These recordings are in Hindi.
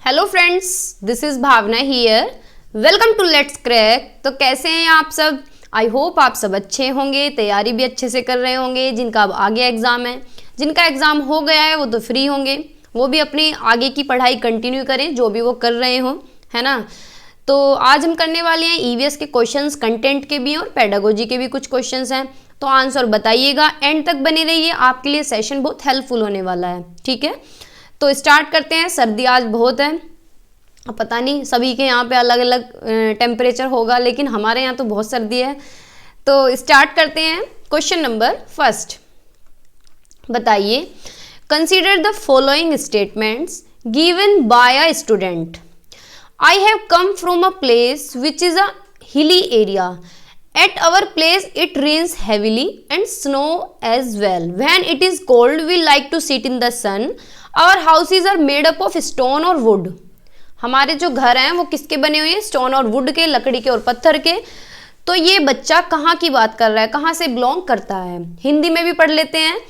Hello friends, this is Bhavna here. Welcome to let's crack. तो कैसे हैं आप सब? आई होप आप सब अच्छे होंगे, तैयारी भी अच्छे से कर रहे होंगे। जिनका अब आगे एग्ज़ाम है, जिनका एग्ज़ाम हो गया है वो तो फ्री होंगे, वो भी अपनी आगे की पढ़ाई कंटिन्यू करें जो भी वो कर रहे हों, है ना। तो आज हम करने वाले हैं ईवीएस के क्वेश्चंस, कंटेंट के भी और पेडागोजी के भी कुछ क्वेश्चंस हैं। तो आंसर बताइएगा, एंड तक बने रहिए, आपके लिए सेशन बहुत हेल्पफुल होने वाला है। ठीक है, तो स्टार्ट करते हैं। सर्दी आज बहुत है, अब पता नहीं सभी के यहाँ पे अलग अलग टेम्परेचर होगा, लेकिन हमारे यहाँ तो बहुत सर्दी है। तो स्टार्ट करते हैं। क्वेश्चन नंबर फर्स्ट, बताइए, consider the following statements given by a student. I have come from a place which is a hilly area. At our place it rains heavily and snow as well. When it is cold we like to sit in the sun. Our houses are made up of stone or wood. हमारे जो घर हैं वो किसके बने हुए हैं? स्टोन और वुड के, लकड़ी के और पत्थर के। तो ये बच्चा कहाँ की बात कर रहा है, कहाँ से बिलोंग करता है? हिंदी में भी पढ़ लेते हैं।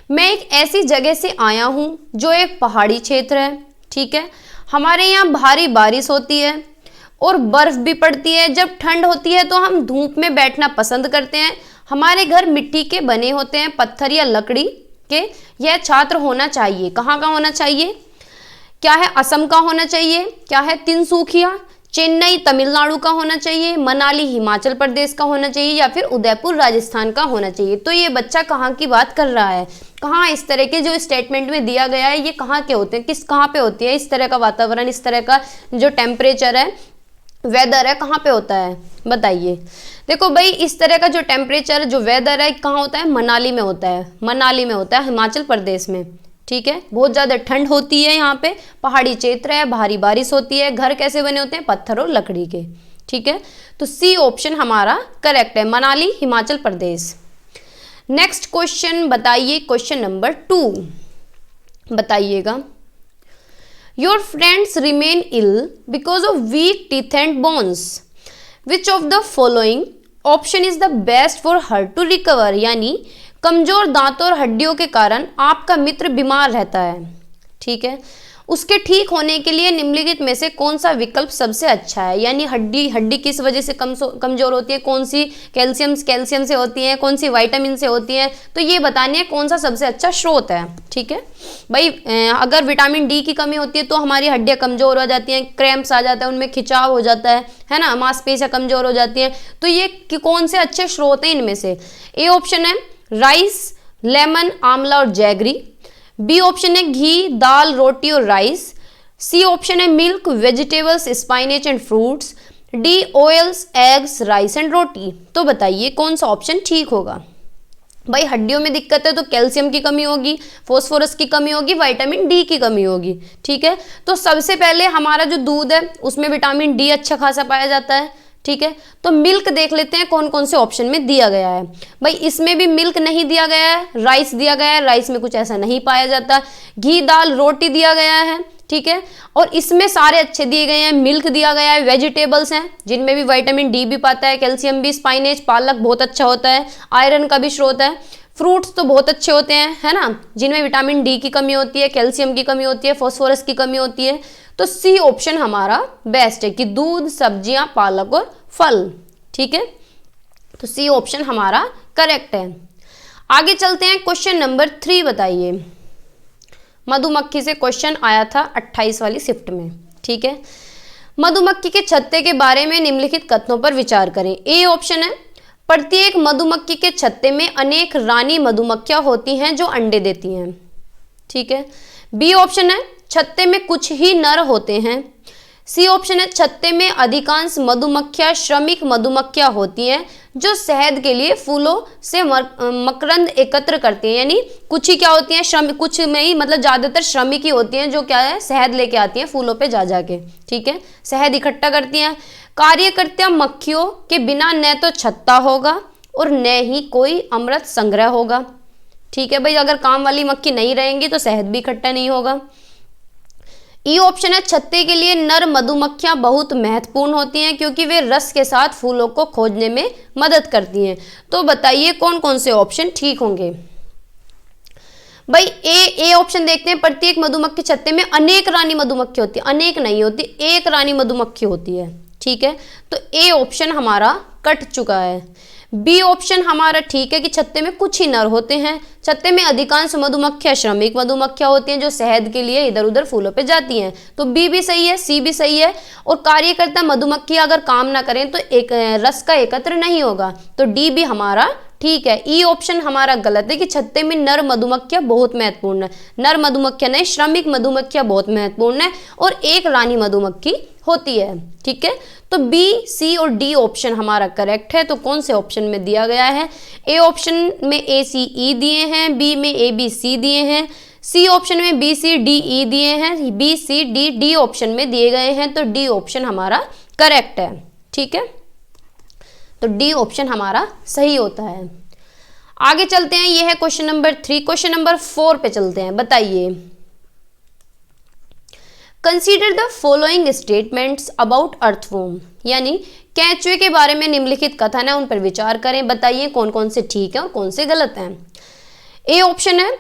मैं एक ऐसी जगह से आया हूँ जो एक पहाड़ी क्षेत्र है। ठीक है, हमारे यहाँ भारी बारिश होती है और बर्फ भी पड़ती है। जब ठंड होती है तो हम धूप में बैठना पसंद करते हैं। हमारे घर मिट्टी के बने होते हैं, पत्थर या लकड़ी के। यह छात्र होना चाहिए, कहाँ का होना चाहिए? क्या है? असम का होना चाहिए? क्या है? तिनसुकिया चेन्नई तमिलनाडु का होना चाहिए? मनाली हिमाचल प्रदेश का होना चाहिए? या फिर उदयपुर राजस्थान का होना चाहिए? तो ये बच्चा कहाँ की बात कर रहा है? कहाँ इस तरह के जो स्टेटमेंट में दिया गया है ये कहाँ के होते हैं, कहाँ पे होती है इस तरह का वातावरण, इस तरह का जो टेम्परेचर है, वेदर है, कहाँ पे होता है? बताइए। देखो भाई, इस तरह का जो टेम्परेचर, जो वेदर है, कहाँ होता है? मनाली में होता है। मनाली में होता है, हिमाचल प्रदेश में। ठीक है, बहुत ज़्यादा ठंड होती है यहाँ पे, पहाड़ी क्षेत्र है, भारी बारिश होती है। घर कैसे बने होते हैं? पत्थर और लकड़ी के। ठीक है, तो सी ऑप्शन हमारा करेक्ट है, मनाली हिमाचल प्रदेश। नेक्स्ट क्वेश्चन बताइए, क्वेश्चन नंबर 2 बताइएगा। Your friends remain ill because of weak teeth and bones. Which of the following option is the best for her to recover? यानी कमजोर दांतों और हड्डियों के कारण आपका मित्र बीमार रहता है। ठीक है, उसके ठीक होने के लिए निम्नलिखित में से कौन सा विकल्प सबसे अच्छा है? यानी हड्डी किस वजह से कमजोर होती है, कौन सी कैल्शियम से होती है, कौन सी विटामिन से होती है, तो ये बताने है कौन सा सबसे अच्छा स्रोत है। ठीक है भाई, अगर विटामिन डी की कमी होती है तो हमारी हड्डियां कमजोर हो जाती हैं, क्रैम्प्स आ जाता है, उनमें खिंचाव हो जाता है ना, मांसपेशियां कमजोर हो जाती हैं। तो ये कौन से अच्छे स्रोत हैं इनमें से? ए ऑप्शन है राइस, लेमन, आंवला और जैगरी। बी ऑप्शन है घी, दाल, रोटी और राइस। सी ऑप्शन है milk, vegetables, spinach and fruits. D oils, eggs, rice and roti. तो बताइए कौन सा ऑप्शन ठीक होगा? भाई हड्डियों में दिक्कत है तो कैल्शियम की कमी होगी, फॉस्फोरस की कमी होगी, विटामिन डी की कमी होगी। ठीक है, तो सबसे पहले हमारा जो दूध है उसमें विटामिन डी अच्छा खासा पाया जाता है। ठीक है, तो मिल्क देख लेते हैं कौन कौन से ऑप्शन में दिया गया है। भाई इसमें भी मिल्क नहीं दिया गया है, राइस दिया गया है, राइस में कुछ ऐसा नहीं पाया जाता। घी, दाल, रोटी दिया गया है। ठीक है, और इसमें सारे अच्छे दिए गए हैं। मिल्क दिया गया है, वेजिटेबल्स हैं जिनमें भी विटामिन डी भी पाता है, कैल्शियम भी, स्पाइनेच, पालक बहुत अच्छा होता है, आयरन का भी स्रोत है। फ्रूट्स तो बहुत अच्छे होते हैं, है ना, जिनमें विटामिन डी की कमी होती है, कैल्शियम की कमी होती है, फॉस्फोरस की कमी होती है। तो सी ऑप्शन हमारा बेस्ट है कि दूध, सब्जियां, पालक और फल। ठीक है, तो सी ऑप्शन हमारा करेक्ट है। आगे चलते हैं, क्वेश्चन नंबर 3 बताइए। मधुमक्खी से क्वेश्चन आया था 28 वाली शिफ्ट में। ठीक है, मधुमक्खी के छत्ते के बारे में निम्नलिखित कथनों पर विचार करें। ए ऑप्शन है प्रत्येक मधुमक्खी के छत्ते में अनेक रानी मधुमक्खियां होती हैं जो अंडे देती हैं। ठीक है, बी ऑप्शन है छत्ते में कुछ ही नर होते हैं। सी ऑप्शन है छत्ते में अधिकांश मधुमक्खियां श्रमिक मधुमक्खियां होती हैं जो शहद के लिए फूलों से मकरंद एकत्र करती हैं। यानी कुछ ही क्या होती हैं, श्रमिक, कुछ में ही मतलब ज्यादातर श्रमिक ही होती हैं जो क्या है, शहद लेके आती हैं फूलों पे जा जाके। ठीक है, शहद इकट्ठा करती हैं। कार्यकर्ता मक्खियों के बिना न तो छत्ता होगा और न ही कोई अमृत संग्रह होगा। ठीक है भाई, अगर काम वाली मक्खी नहीं रहेंगी तो शहद भी इकट्ठा नहीं होगा। ई ऑप्शन है छत्ते के लिए नर मधुमक्खियां बहुत महत्वपूर्ण होती हैं क्योंकि वे रस के साथ फूलों को खोजने में मदद करती हैं। तो बताइए कौन कौन से ऑप्शन ठीक होंगे? भाई ए ऑप्शन देखते हैं, प्रत्येक मधुमक्खी छत्ते में अनेक रानी मधुमक्खी होती है, अनेक नहीं होती, एक रानी मधुमक्खी होती है, ठीक है। तो ए ऑप्शन हमारा कट चुका है। बी ऑप्शन हमारा ठीक है कि छत्ते में कुछ ही नर होते हैं, छत्ते में अधिकांश मधुमक्खियां श्रमिक मधुमक्खियां होती हैं जो शहद के लिए इधर उधर फूलों पे जाती हैं। तो बी भी सही है, सी भी सही है। और कार्यकर्ता मधुमक्खियां अगर काम ना करें तो एक रस का एकत्र नहीं होगा, तो डी भी हमारा ठीक है। ई ऑप्शन हमारा गलत है कि छत्ते में नर मधुमक्खियां बहुत महत्वपूर्ण है, नर मधुमक्खियां नहीं, श्रमिक मधुमक्खियां बहुत महत्वपूर्ण है और एक रानी मधुमक्खी होती है, ठीक है। तो बी, सी और डी ऑप्शन हमारा करेक्ट है। तो कौन से ऑप्शन में दिया गया है? ए ऑप्शन में ए सी ई दिए हैं, बी में ए बी सी दिए हैं, सी ऑप्शन में बी सी डी ई दिए हैं, B C D D option में दिए गए हैं। तो डी ऑप्शन हमारा करेक्ट है, ठीक है। तो डी ऑप्शन हमारा सही होता है। आगे चलते हैं, ये है क्वेश्चन नंबर 3। क्वेश्चन नंबर 4 पे चलते हैं। बताइए, consider the following statements about earthworm, यानी केंचुए के बारे में निम्नलिखित कथन है, उन पर विचार करें। बताइए कौन कौन से ठीक है और कौन से गलत हैं। ए ऑप्शन है,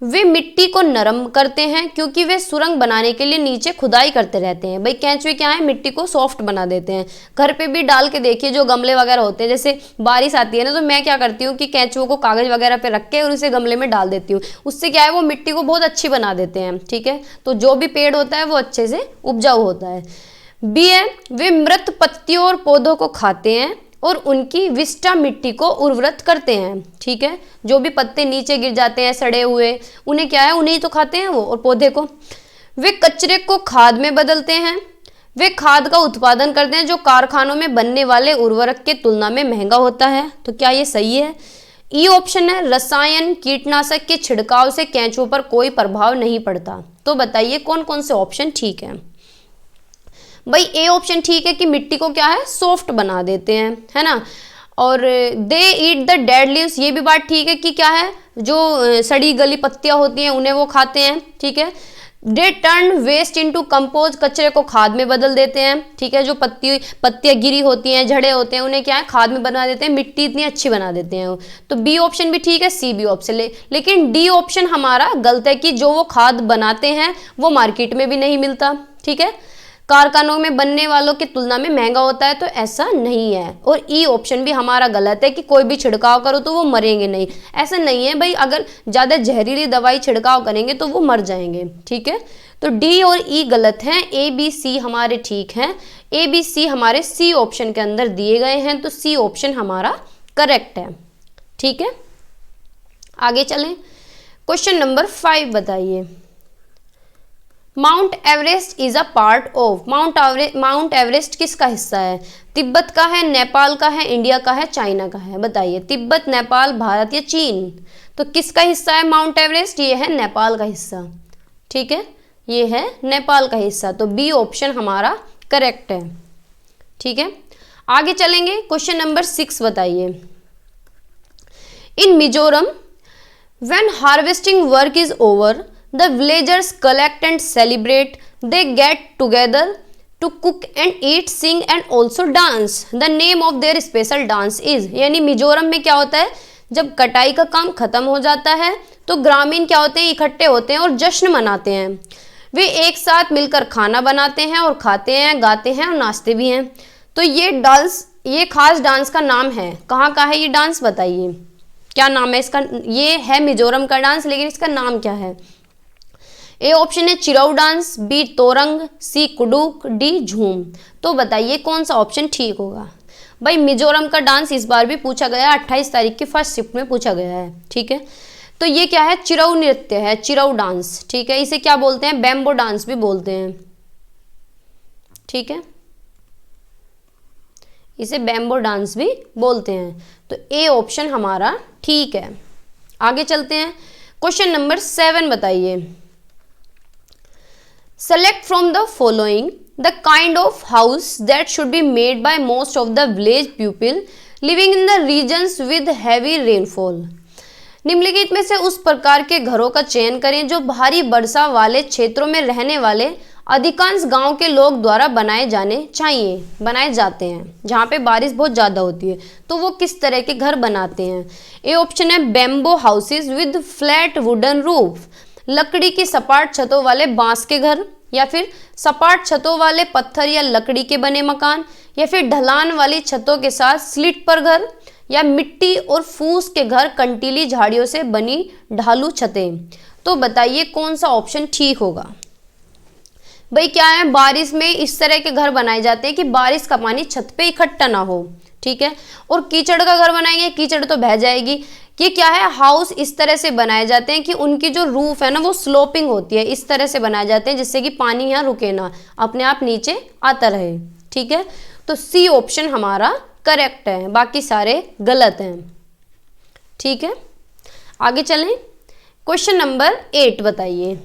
वे मिट्टी को नरम करते हैं क्योंकि वे सुरंग बनाने के लिए नीचे खुदाई करते रहते हैं। भाई केंचुए क्या है, मिट्टी को सॉफ्ट बना देते हैं। घर पे भी डाल के देखिए, जो गमले वगैरह होते हैं, जैसे बारिश आती है ना, तो मैं क्या करती हूँ कि केंचुओं को कागज वगैरह पे रख के और उसे गमले में डाल देती हूँ। उससे क्या है, वो मिट्टी को बहुत अच्छी बना देते हैं, ठीक है। तो जो भी पेड़ होता है वो अच्छे से उपजाऊ होता है। बी है, वे मृत पत्तियों और पौधों को खाते हैं और उनकी विष्टा मिट्टी को उर्वरत करते हैं, ठीक है। जो भी पत्ते नीचे गिर जाते हैं सड़े हुए, उन्हें क्या है, उन्हें तो खाते हैं वो, और पौधे को। वे कचरे को खाद में बदलते हैं, वे खाद का उत्पादन करते हैं जो कारखानों में बनने वाले उर्वरक के तुलना में महंगा होता है। तो क्या ये सही है? ई ऑप्शन है, रसायन कीटनाशक के छिड़काव से केंचुओं पर कोई प्रभाव नहीं पड़ता। तो बताइए कौन कौन से ऑप्शन ठीक है। भाई ए ऑप्शन ठीक है कि मिट्टी को क्या है, सॉफ्ट बना देते हैं, है ना। और दे ईट द डेड लीव्स, ये भी बात ठीक है कि क्या है, जो सड़ी गली पत्तियां होती हैं उन्हें वो खाते हैं, ठीक है। They turn waste into compost, कचरे को खाद में बदल देते हैं, ठीक है। जो पत्तियां गिरी होती हैं, झड़े होते हैं, उन्हें क्या है, खाद में बना देते हैं, मिट्टी इतनी अच्छी बना देते हैं वो। तो बी ऑप्शन भी ठीक है, सी बी ऑप्शन लेकिन डी ऑप्शन हमारा गलत है कि जो वो खाद बनाते हैं वो मार्केट में भी नहीं मिलता, ठीक है। कारखानों में बनने वालों की तुलना में महंगा होता है, तो ऐसा नहीं है। और ई ऑप्शन भी हमारा गलत है कि कोई भी छिड़काव करो तो वो मरेंगे नहीं, ऐसा नहीं है भाई। अगर ज़्यादा जहरीली दवाई छिड़काव करेंगे तो वो मर जाएंगे, ठीक है। तो डी और ई गलत हैं, ए बी सी हमारे ठीक हैं। ए बी सी हमारे सी ऑप्शन के अंदर दिए गए हैं, तो सी ऑप्शन हमारा करेक्ट है, ठीक है। आगे चलें, क्वेश्चन नंबर 5 बताइए। Mount Everest is a part of, mount Everest किसका हिस्सा है? तिब्बत का है, नेपाल का है, इंडिया का है, चाइना का है। बताइए, तिब्बत, नेपाल, भारत या चीन? तो किसका हिस्सा है माउंट एवरेस्ट? ये है नेपाल का हिस्सा, ठीक है, ये है नेपाल का हिस्सा। तो बी ऑप्शन हमारा करेक्ट है, ठीक है। आगे चलेंगे, क्वेश्चन नंबर 6 बताइए। In Mizoram when harvesting work is over, the villagers collect and celebrate, they get together to cook and eat, sing and also dance. The name of their special dance is, यानी मिजोरम में क्या होता है, जब कटाई का काम खत्म हो जाता है तो ग्रामीण क्या होते हैं, इकट्ठे होते हैं और जश्न मनाते हैं। वे एक साथ मिलकर खाना बनाते हैं और खाते हैं, गाते हैं और नाचते भी हैं। तो ये डांस, ये खास डांस का नाम है, कहाँ का है ये डांस? बताइए क्या नाम है इसका। ये है मिजोरम का डांस, लेकिन इसका नाम क्या है? ए ऑप्शन है चिरऊ डांस, बी तोरंग, सी कुडुक, डी झूम। तो बताइए कौन सा ऑप्शन ठीक होगा। भाई मिजोरम का डांस इस बार भी पूछा गया, 28 तारीख की फर्स्ट शिफ्ट में पूछा गया है, ठीक है। तो ये क्या है, चिरऊ नृत्य है, चिरऊ डांस, ठीक है। इसे क्या बोलते हैं, बैम्बो डांस भी बोलते हैं, ठीक है, इसे बैम्बो डांस भी बोलते हैं। तो ए ऑप्शन हमारा ठीक है। आगे चलते हैं, क्वेश्चन नंबर 7 बताइए। Select from the following the kind of house that should be made by most of the village people living in the regions with heavy rainfall. निम्नलिखित में से उस प्रकार के घरों का चयन करें जो भारी वर्षा वाले क्षेत्रों में रहने वाले अधिकांश गांव के लोग द्वारा बनाए जाते हैं। जहाँ पे बारिश बहुत ज़्यादा होती है तो वो किस तरह के घर बनाते हैं? ए ऑप्शन है bamboo houses with flat wooden roof, लकड़ी की सपाट छतों वाले बांस के घर, या फिर सपाट छतों वाले पत्थर या लकड़ी के बने मकान, या फिर ढलान वाली छतों के साथ स्लिट पर घर, या मिट्टी और फूस के घर कंटीली झाड़ियों से बनी ढालू छतें। तो बताइए कौन सा ऑप्शन ठीक होगा? भाई क्या है, बारिश में इस तरह के घर बनाए जाते हैं कि बारिश का पानी छत पे इकट्ठा ना हो, ठीक है। और कीचड़ का घर बनाएंगे, कीचड़ तो बह जाएगी। ये क्या है, हाउस इस तरह से बनाए जाते हैं कि उनकी जो रूफ है ना वो स्लोपिंग होती है, इस तरह से बनाए जाते हैं जिससे कि पानी यहाँ रुके ना, अपने आप नीचे आता रहे, ठीक है। तो सी ऑप्शन हमारा करेक्ट है, बाकी सारे गलत हैं, ठीक है। आगे चलें, क्वेश्चन नंबर 8 बताइए।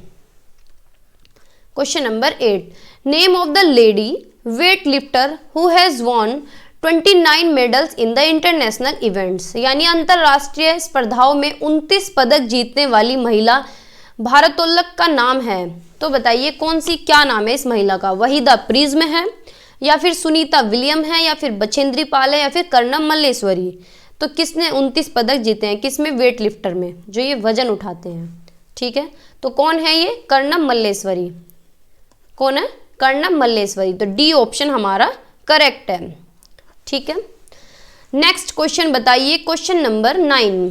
Question number 8, name of the lady weight lifter who has won 29 medals in the international events, यानी अंतरराष्ट्रीय स्पर्धाओं में 29 पदक जीतने वाली महिला भारोत्तोलक का नाम है। तो बताइए कौन सी, क्या नाम है इस महिला का? वहीदा प्रिज्म है, या फिर सुनीता विलियम है, या फिर बछेंद्री पाल है, या फिर कर्णम मल्लेश्वरी। तो किसने 29 पदक जीते हैं? किसमें? वेट लिफ्टर में, जो ये वजन उठाते हैं, ठीक है। तो कौन है ये? कर्णम मल्लेश्वरी। कौन है? कर्णम मल्लेश्वरी। तो डी ऑप्शन हमारा करेक्ट है, ठीक है। नेक्स्ट क्वेश्चन बताइए, question number 9,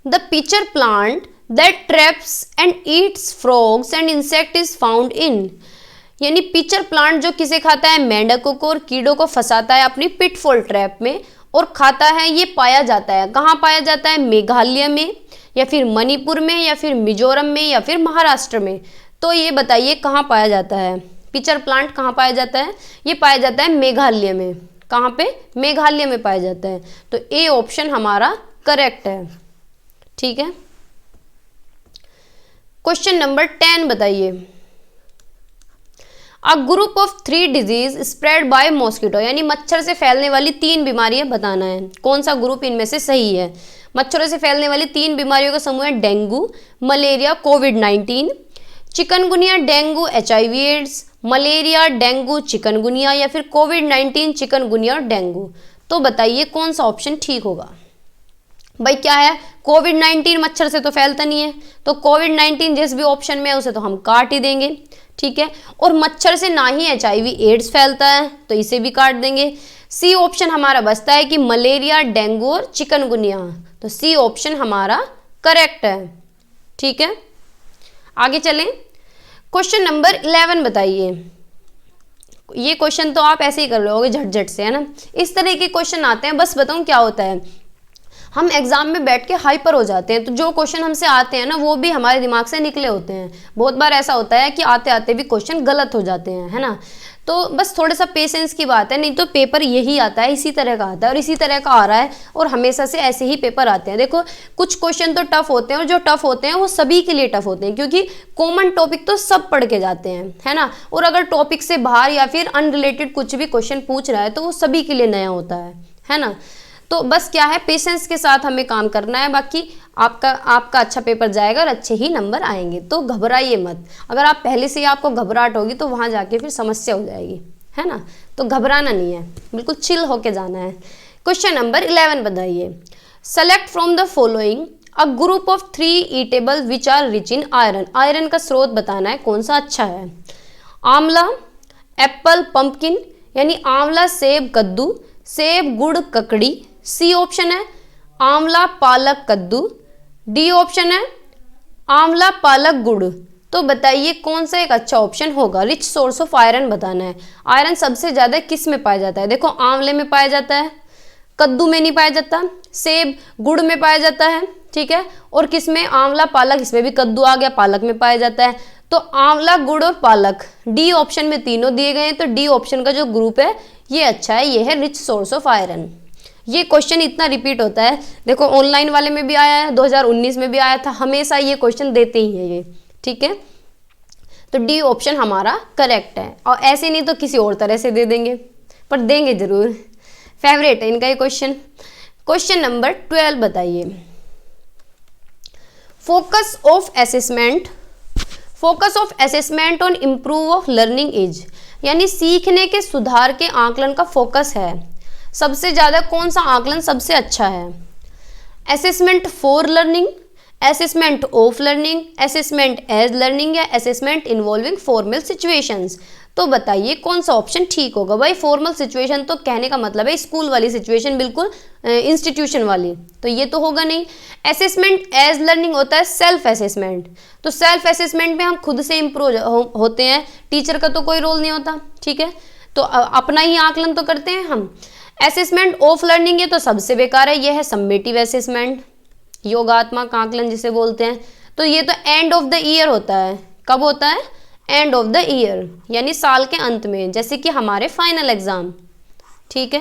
the pitcher plant that traps and Yeats frogs and insect is found in, यानी पिचर प्लांट जो किसे खाता है? मेंढकों को और कीड़ों को फंसाता है अपनी पिटफॉल ट्रैप में और खाता है। ये पाया जाता है कहाँ पाया जाता है? मेघालय में, या फिर मणिपुर में, या फिर मिजोरम में, या फिर महाराष्ट्र में। तो ये बताइए कहाँ पाया जाता है? पिचर प्लांट कहाँ पाया जाता है? ये पाया जाता है मेघालय में। कहाँ पे? मेघालय में पाया जाता है। तो ए ऑप्शन हमारा करेक्ट है, ठीक है। क्वेश्चन नंबर 10 बताइए, अ group of 3 disease spread by mosquito, यानी मच्छर से फैलने वाली 3 बीमारियां बताना है। कौन सा ग्रुप इनमें से सही है? मच्छरों से फैलने वाली 3 बीमारियों का समूह है डेंगू, मलेरिया, कोविड-19, chikungunya, dengue, HIV AIDS, malaria, dengue, chikungunya, या फिर कोविड-19, चिकनगुनिया और डेंगू। तो बताइए कौन सा ऑप्शन ठीक होगा? भाई क्या है, कोविड-19 मच्छर से तो फैलता नहीं है, तो कोविड-19 जिस भी ऑप्शन में है उसे तो हम काट ही देंगे, ठीक है। और मच्छर से ना ही HIV एड्स फैलता है तो इसे भी काट देंगे। सी ऑप्शन हमारा बचता है कि मलेरिया, डेंगू और चिकनगुनिया। तो सी ऑप्शन हमारा करेक्ट है, ठीक है। आगे चलें, क्वेश्चन नंबर 11 बताइए। ये क्वेश्चन तो आप ऐसे ही कर रहे होगे झट-झट से, है ना। इस तरह के क्वेश्चन आते हैं, बस बताऊं क्या होता है, हम एग्जाम में बैठ के हाइपर हो जाते हैं, तो जो क्वेश्चन हमसे आते हैं ना वो भी हमारे दिमाग से निकले होते हैं। बहुत बार ऐसा होता है कि आते आते भी क्वेश्चन गलत हो जाते हैं, है ना। तो बस थोड़ा सा पेशेंस की बात है, नहीं तो पेपर यही आता है, इसी तरह का आता है और इसी तरह का आ रहा है और हमेशा से ऐसे ही पेपर आते हैं। देखो कुछ क्वेश्चन तो टफ होते हैं और जो टफ होते हैं वो सभी के लिए टफ होते हैं, क्योंकि कॉमन टॉपिक तो सब पढ़ के जाते हैं, है ना। और अगर टॉपिक से बाहर या फिर अनरिलेटेड कुछ भी क्वेश्चन पूछ रहा है तो वो सभी के लिए नया होता है ना। तो बस क्या है, पेशेंस के साथ हमें काम करना है, बाकी आपका अच्छा पेपर जाएगा और अच्छे ही नंबर आएंगे। तो घबराइए मत, अगर आप पहले से ही आपको घबराहट होगी तो वहाँ जाके फिर समस्या हो जाएगी, है ना। तो घबराना नहीं है, बिल्कुल चिल होके जाना है। क्वेश्चन नंबर 11 बताइए, select from the following a group of 3 eatable which are rich in iron. Iron का स्रोत बताना है कौन सा अच्छा है। आंवला, एप्पल, पंपकिन, यानी आंवला, सेब, कद्दू, सेब, गुड़, ककड़ी। सी ऑप्शन है आंवला, पालक, कद्दू। डी ऑप्शन है आंवला, पालक, गुड़। तो बताइए कौन सा एक अच्छा ऑप्शन होगा। रिच सोर्स ऑफ आयरन बताना है। आयरन सबसे ज्यादा किस में पाया जाता है? देखो आंवले में पाया जाता है, कद्दू में नहीं पाया जाता, सेब गुड़ में पाया जाता है, ठीक है। और किस में? आंवला, पालक, इसमें भी कद्दू आ गया, पालक में पाया जाता है। तो आंवला, गुड़ और पालक, डी ऑप्शन में तीनों दिए गए हैं, तो डी ऑप्शन का जो ग्रुप है ये अच्छा है, ये है रिच सोर्स ऑफ आयरन। ये क्वेश्चन इतना रिपीट होता है, देखो ऑनलाइन वाले में भी आया है, 2019 में भी आया था, हमेशा ये क्वेश्चन देते ही है ये, ठीक है। तो डी ऑप्शन हमारा करेक्ट है, और ऐसे नहीं तो किसी और तरह से दे देंगे, पर देंगे जरूर, फेवरेट है इनका ये क्वेश्चन। क्वेश्चन नंबर 12 बताइए, focus of assessment focus of assessment on improve of learning is, यानी सीखने के सुधार के आकलन का फोकस है, सबसे ज़्यादा कौन सा आकलन सबसे अच्छा है? Assessment for learning, assessment of learning, assessment as learning या असेसमेंट इन्वॉल्विंग फॉर्मल सिचुएशंस। तो बताइए कौन सा ऑप्शन ठीक होगा? भाई फॉर्मल सिचुएशन तो कहने का मतलब है स्कूल वाली सिचुएशन, बिल्कुल इंस्टीट्यूशन वाली, तो ये तो होगा नहीं। असेसमेंट एज लर्निंग होता है सेल्फ असेसमेंट, तो सेल्फ असेसमेंट में हम खुद से इम्प्रूव होते हैं, टीचर का तो कोई रोल नहीं होता, ठीक है, तो अपना ही आकलन तो करते हैं हम। असेसमेंट ऑफ लर्निंग ये तो सबसे बेकार है, ये है सम्मेटिव असेसमेंट, योगात्मक आकलन जिसे बोलते हैं, तो ये तो एंड ऑफ द ईयर होता है। कब होता है? एंड ऑफ द ईयर, यानी साल के अंत में, जैसे कि हमारे फाइनल एग्जाम, ठीक है।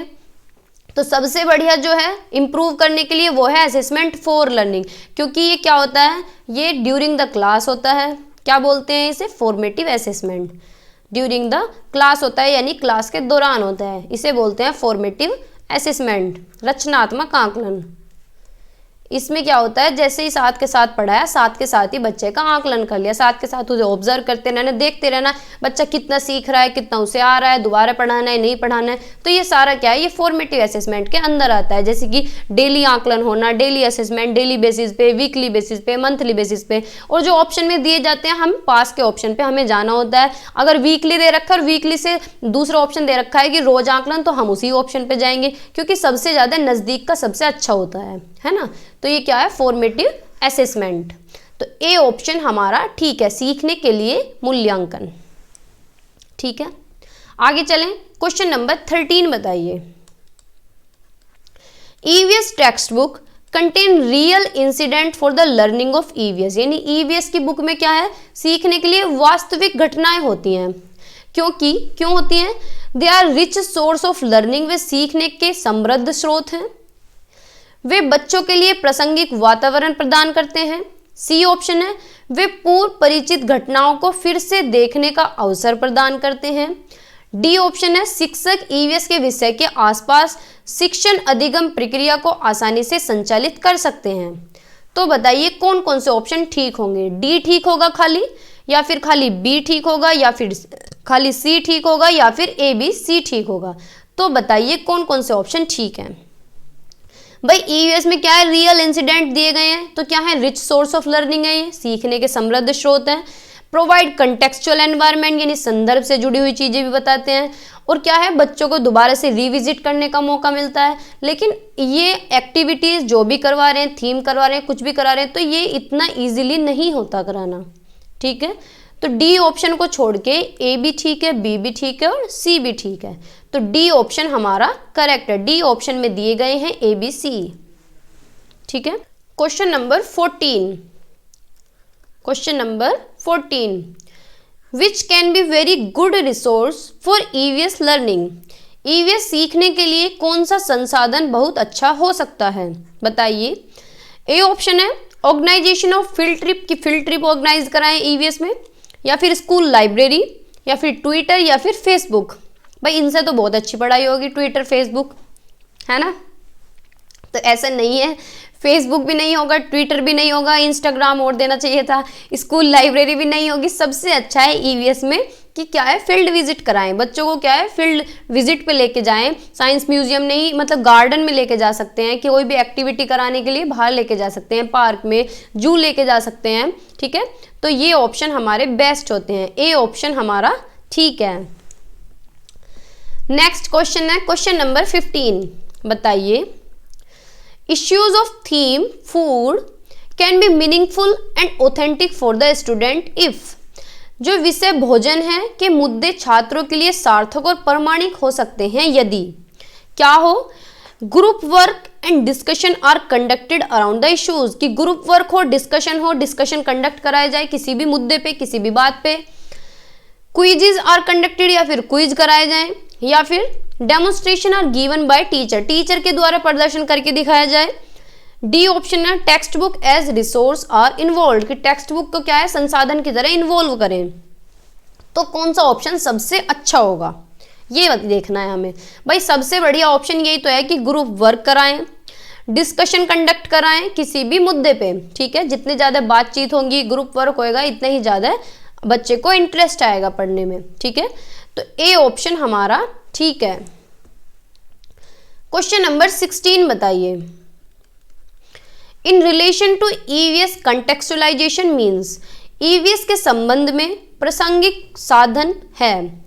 तो सबसे बढ़िया जो है इम्प्रूव करने के लिए वो है असेसमेंट फॉर लर्निंग, क्योंकि ये क्या होता है, ये ड्यूरिंग द क्लास होता है, क्या बोलते हैं इसे? Formative assessment, during the class होता है, यानी क्लास के दौरान होता है, इसे बोलते हैं फॉर्मेटिव असेसमेंट, रचनात्मक आकलन। इसमें क्या होता है, जैसे ही साथ के साथ पढ़ाया, साथ के साथ ही बच्चे का आकलन कर लिया, साथ के साथ उसे ऑब्जर्व करते रहना, देखते रहना बच्चा कितना सीख रहा है, कितना उसे आ रहा है, दोबारा पढ़ाना है नहीं पढ़ाना है, तो ये सारा क्या है, ये फॉर्मेटिव असेसमेंट के अंदर आता है। जैसे कि डेली आकलन होना, डेली असेसमेंट, डेली बेसिस पे, वीकली बेसिस पे, मंथली बेसिस पे, और जो ऑप्शन में दिए जाते हैं हम पास के ऑप्शन पे हमें जाना होता है। अगर वीकली दे रखा है और वीकली से दूसरा ऑप्शन दे रखा है कि रोज आकलन, तो हम उसी ऑप्शन पे जाएंगे, क्योंकि सबसे ज़्यादा नज़दीक का सबसे अच्छा होता है ना। तो ये क्या है? Formative assessment. तो ए ऑप्शन हमारा ठीक है, सीखने के लिए मूल्यांकन, ठीक है। आगे चलें, क्वेश्चन नंबर 13 बताइए। EVS text book contain real incident for the learning of EVS, यानी ईवीएस की बुक में क्या है, सीखने के लिए वास्तविक घटनाएं होती हैं। क्यों होती हैं? They are rich source of learning, वे सीखने के समृद्ध स्रोत हैं। वे बच्चों के लिए प्रासंगिक वातावरण प्रदान करते हैं। सी ऑप्शन है, वे पूर्व परिचित घटनाओं को फिर से देखने का अवसर प्रदान करते हैं। डी ऑप्शन है, शिक्षक ईवीएस के विषय के आसपास शिक्षण अधिगम प्रक्रिया को आसानी से संचालित कर सकते हैं। तो बताइए कौन कौन से ऑप्शन ठीक होंगे? डी ठीक होगा खाली, या फिर खाली बी ठीक होगा, या फिर खाली सी ठीक होगा, या फिर ए बी सी ठीक होगा? तो बताइए कौन कौन से ऑप्शन ठीक हैं? भाई ईवीएस में क्या है, रियल इंसिडेंट दिए गए हैं, तो क्या है, रिच सोर्स ऑफ लर्निंग है, ये सीखने के समृद्ध स्रोत हैं। प्रोवाइड कंटेक्चुअल एनवायरनमेंट, यानी संदर्भ से जुड़ी हुई चीजें भी बताते हैं, और क्या है, बच्चों को दोबारा से रिविजिट करने का मौका मिलता है। लेकिन ये एक्टिविटीज जो भी करवा रहे हैं, थीम करवा रहे हैं, कुछ भी करा रहे हैं, तो ये इतना ईजिली नहीं होता कराना, ठीक है। तो डी ऑप्शन को छोड़ के ए भी ठीक है, बी भी ठीक है और सी भी ठीक है, तो डी ऑप्शन हमारा करेक्ट है। डी ऑप्शन में दिए गए हैं ए बी सी, ठीक है। Question number 14, question number 14, which can be very good resource for EVS learning, EVS सीखने के लिए कौन सा संसाधन बहुत अच्छा हो सकता है? बताइए। ए ऑप्शन है, ऑर्गेनाइजेशन ऑफ फील्ड ट्रिप, की फील्ड ट्रिप ऑर्गेनाइज कराएं ईवीएस में, या फिर स्कूल लाइब्रेरी, या फिर ट्विटर, या फिर फेसबुक। भाई इनसे तो बहुत अच्छी पढ़ाई होगी, ट्विटर फेसबुक, है ना। तो ऐसा नहीं है, फेसबुक भी नहीं होगा, ट्विटर भी नहीं होगा, इंस्टाग्राम और देना चाहिए था, स्कूल लाइब्रेरी भी नहीं होगी। सबसे अच्छा है ईवीएस में कि क्या है, फील्ड विजिट कराएं बच्चों को, क्या है, फील्ड विजिट पे लेके जाएं। साइंस म्यूजियम नहीं, मतलब गार्डन में लेके जा सकते हैं, कि कोई भी एक्टिविटी कराने के लिए बाहर लेके जा सकते हैं, पार्क में, जू लेके जा सकते हैं, ठीक है। तो ये ऑप्शन हमारे बेस्ट होते हैं, ए ऑप्शन हमारा ठीक है। नेक्स्ट क्वेश्चन है क्वेश्चन नंबर 15, बताइए। Issues of theme food can be meaningful and authentic for the student if, जो विषय भोजन है के मुद्दे छात्रों के लिए सार्थक और प्रमाणिक हो सकते हैं यदि क्या हो, group work and discussion are conducted around the issues, कि ग्रुप वर्क हो, डिस्कशन हो, डिस्कशन कंडक्ट कराया जाए किसी भी मुद्दे पे, किसी भी बात पे। क्विजेज आर कंडक्टेड, या फिर क्विज कराए जाए, या फिर demonstration are given by teacher, teacher के द्वारा प्रदर्शन करके दिखाया जाए। डी ऑप्शन है, text book as resource are involve, कि टेक्स्ट बुक को क्या है, संसाधन की तरह इन्वॉल्व करें। तो कौन सा ऑप्शन सबसे अच्छा होगा, ये देखना है हमें। भाई सबसे बढ़िया ऑप्शन यही तो है कि ग्रुप वर्क कराएं, डिस्कशन कंडक्ट कराएं किसी भी मुद्दे पे, ठीक है। जितने ज़्यादा बातचीत होंगी, ग्रुप वर्क होएगा, इतने ही ज़्यादा बच्चे को इंटरेस्ट आएगा पढ़ने में। ठीक है, तो ए ऑप्शन हमारा ठीक है। क्वेश्चन नंबर 16 बताइए, in relation to EVS contextualisation means, EVS के संबंध में प्रासंगिक साधन है।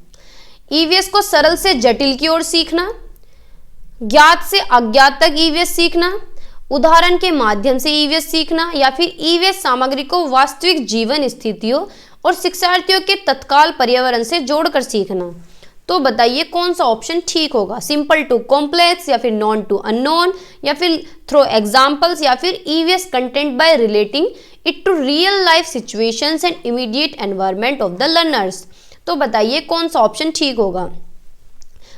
ईवीएस को सरल से जटिल की ओर सीखना, ज्ञात से अज्ञात तक ईवीएस सीखना, उदाहरण के माध्यम से ईवीएस सीखना, या फिर ईवीएस सामग्री को वास्तविक जीवन स्थितियों और शिक्षार्थियों के तत्काल पर्यावरण से जोड़कर सीखना। तो बताइए कौन सा ऑप्शन ठीक होगा, सिंपल टू कॉम्प्लेक्स, या फिर नॉन टू अननोन, या फिर थ्रो एग्जाम्पल्स, या फिर EVS content by relating it to real life situations and immediate environment of the learners. तो बताइए कौन सा ऑप्शन ठीक होगा।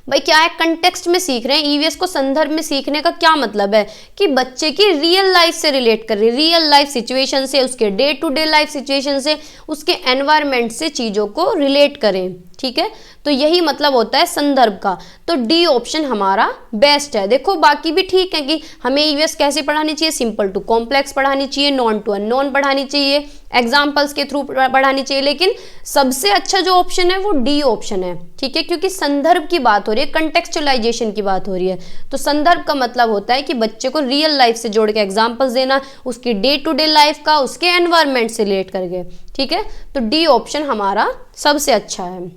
भाई क्या है, कंटेक्स्ट में सीख रहे हैं, ईवीएस को संदर्भ में सीखने का क्या मतलब है कि बच्चे की रियल लाइफ से रिलेट कर रही है, रियल लाइफ सिचुएशन से, उसके day to day life situation से, उसके एनवायरनमेंट से चीज़ों को रिलेट करें। ठीक है, तो यही मतलब होता है संदर्भ का। तो डी ऑप्शन हमारा बेस्ट है। देखो बाकी भी ठीक है कि हमें ईवीएस कैसे पढ़ानी चाहिए, सिंपल टू कॉम्प्लेक्स पढ़ानी चाहिए, नॉन टू अननोन पढ़ानी चाहिए, एग्जाम्पल्स के थ्रू पढ़ानी चाहिए, लेकिन सबसे अच्छा जो ऑप्शन है वो डी ऑप्शन है। ठीक है, क्योंकि संदर्भ की बात हो रही है, कंटेक्चुअलाइजेशन की बात हो रही है। तो संदर्भ का मतलब होता है कि बच्चे को रियल लाइफ से जोड़ के एग्जाम्पल्स देना, उसकी डे टू डे लाइफ का, उसके एनवायरनमेंट से रिलेट करके। ठीक है, तो डी ऑप्शन हमारा सबसे अच्छा है।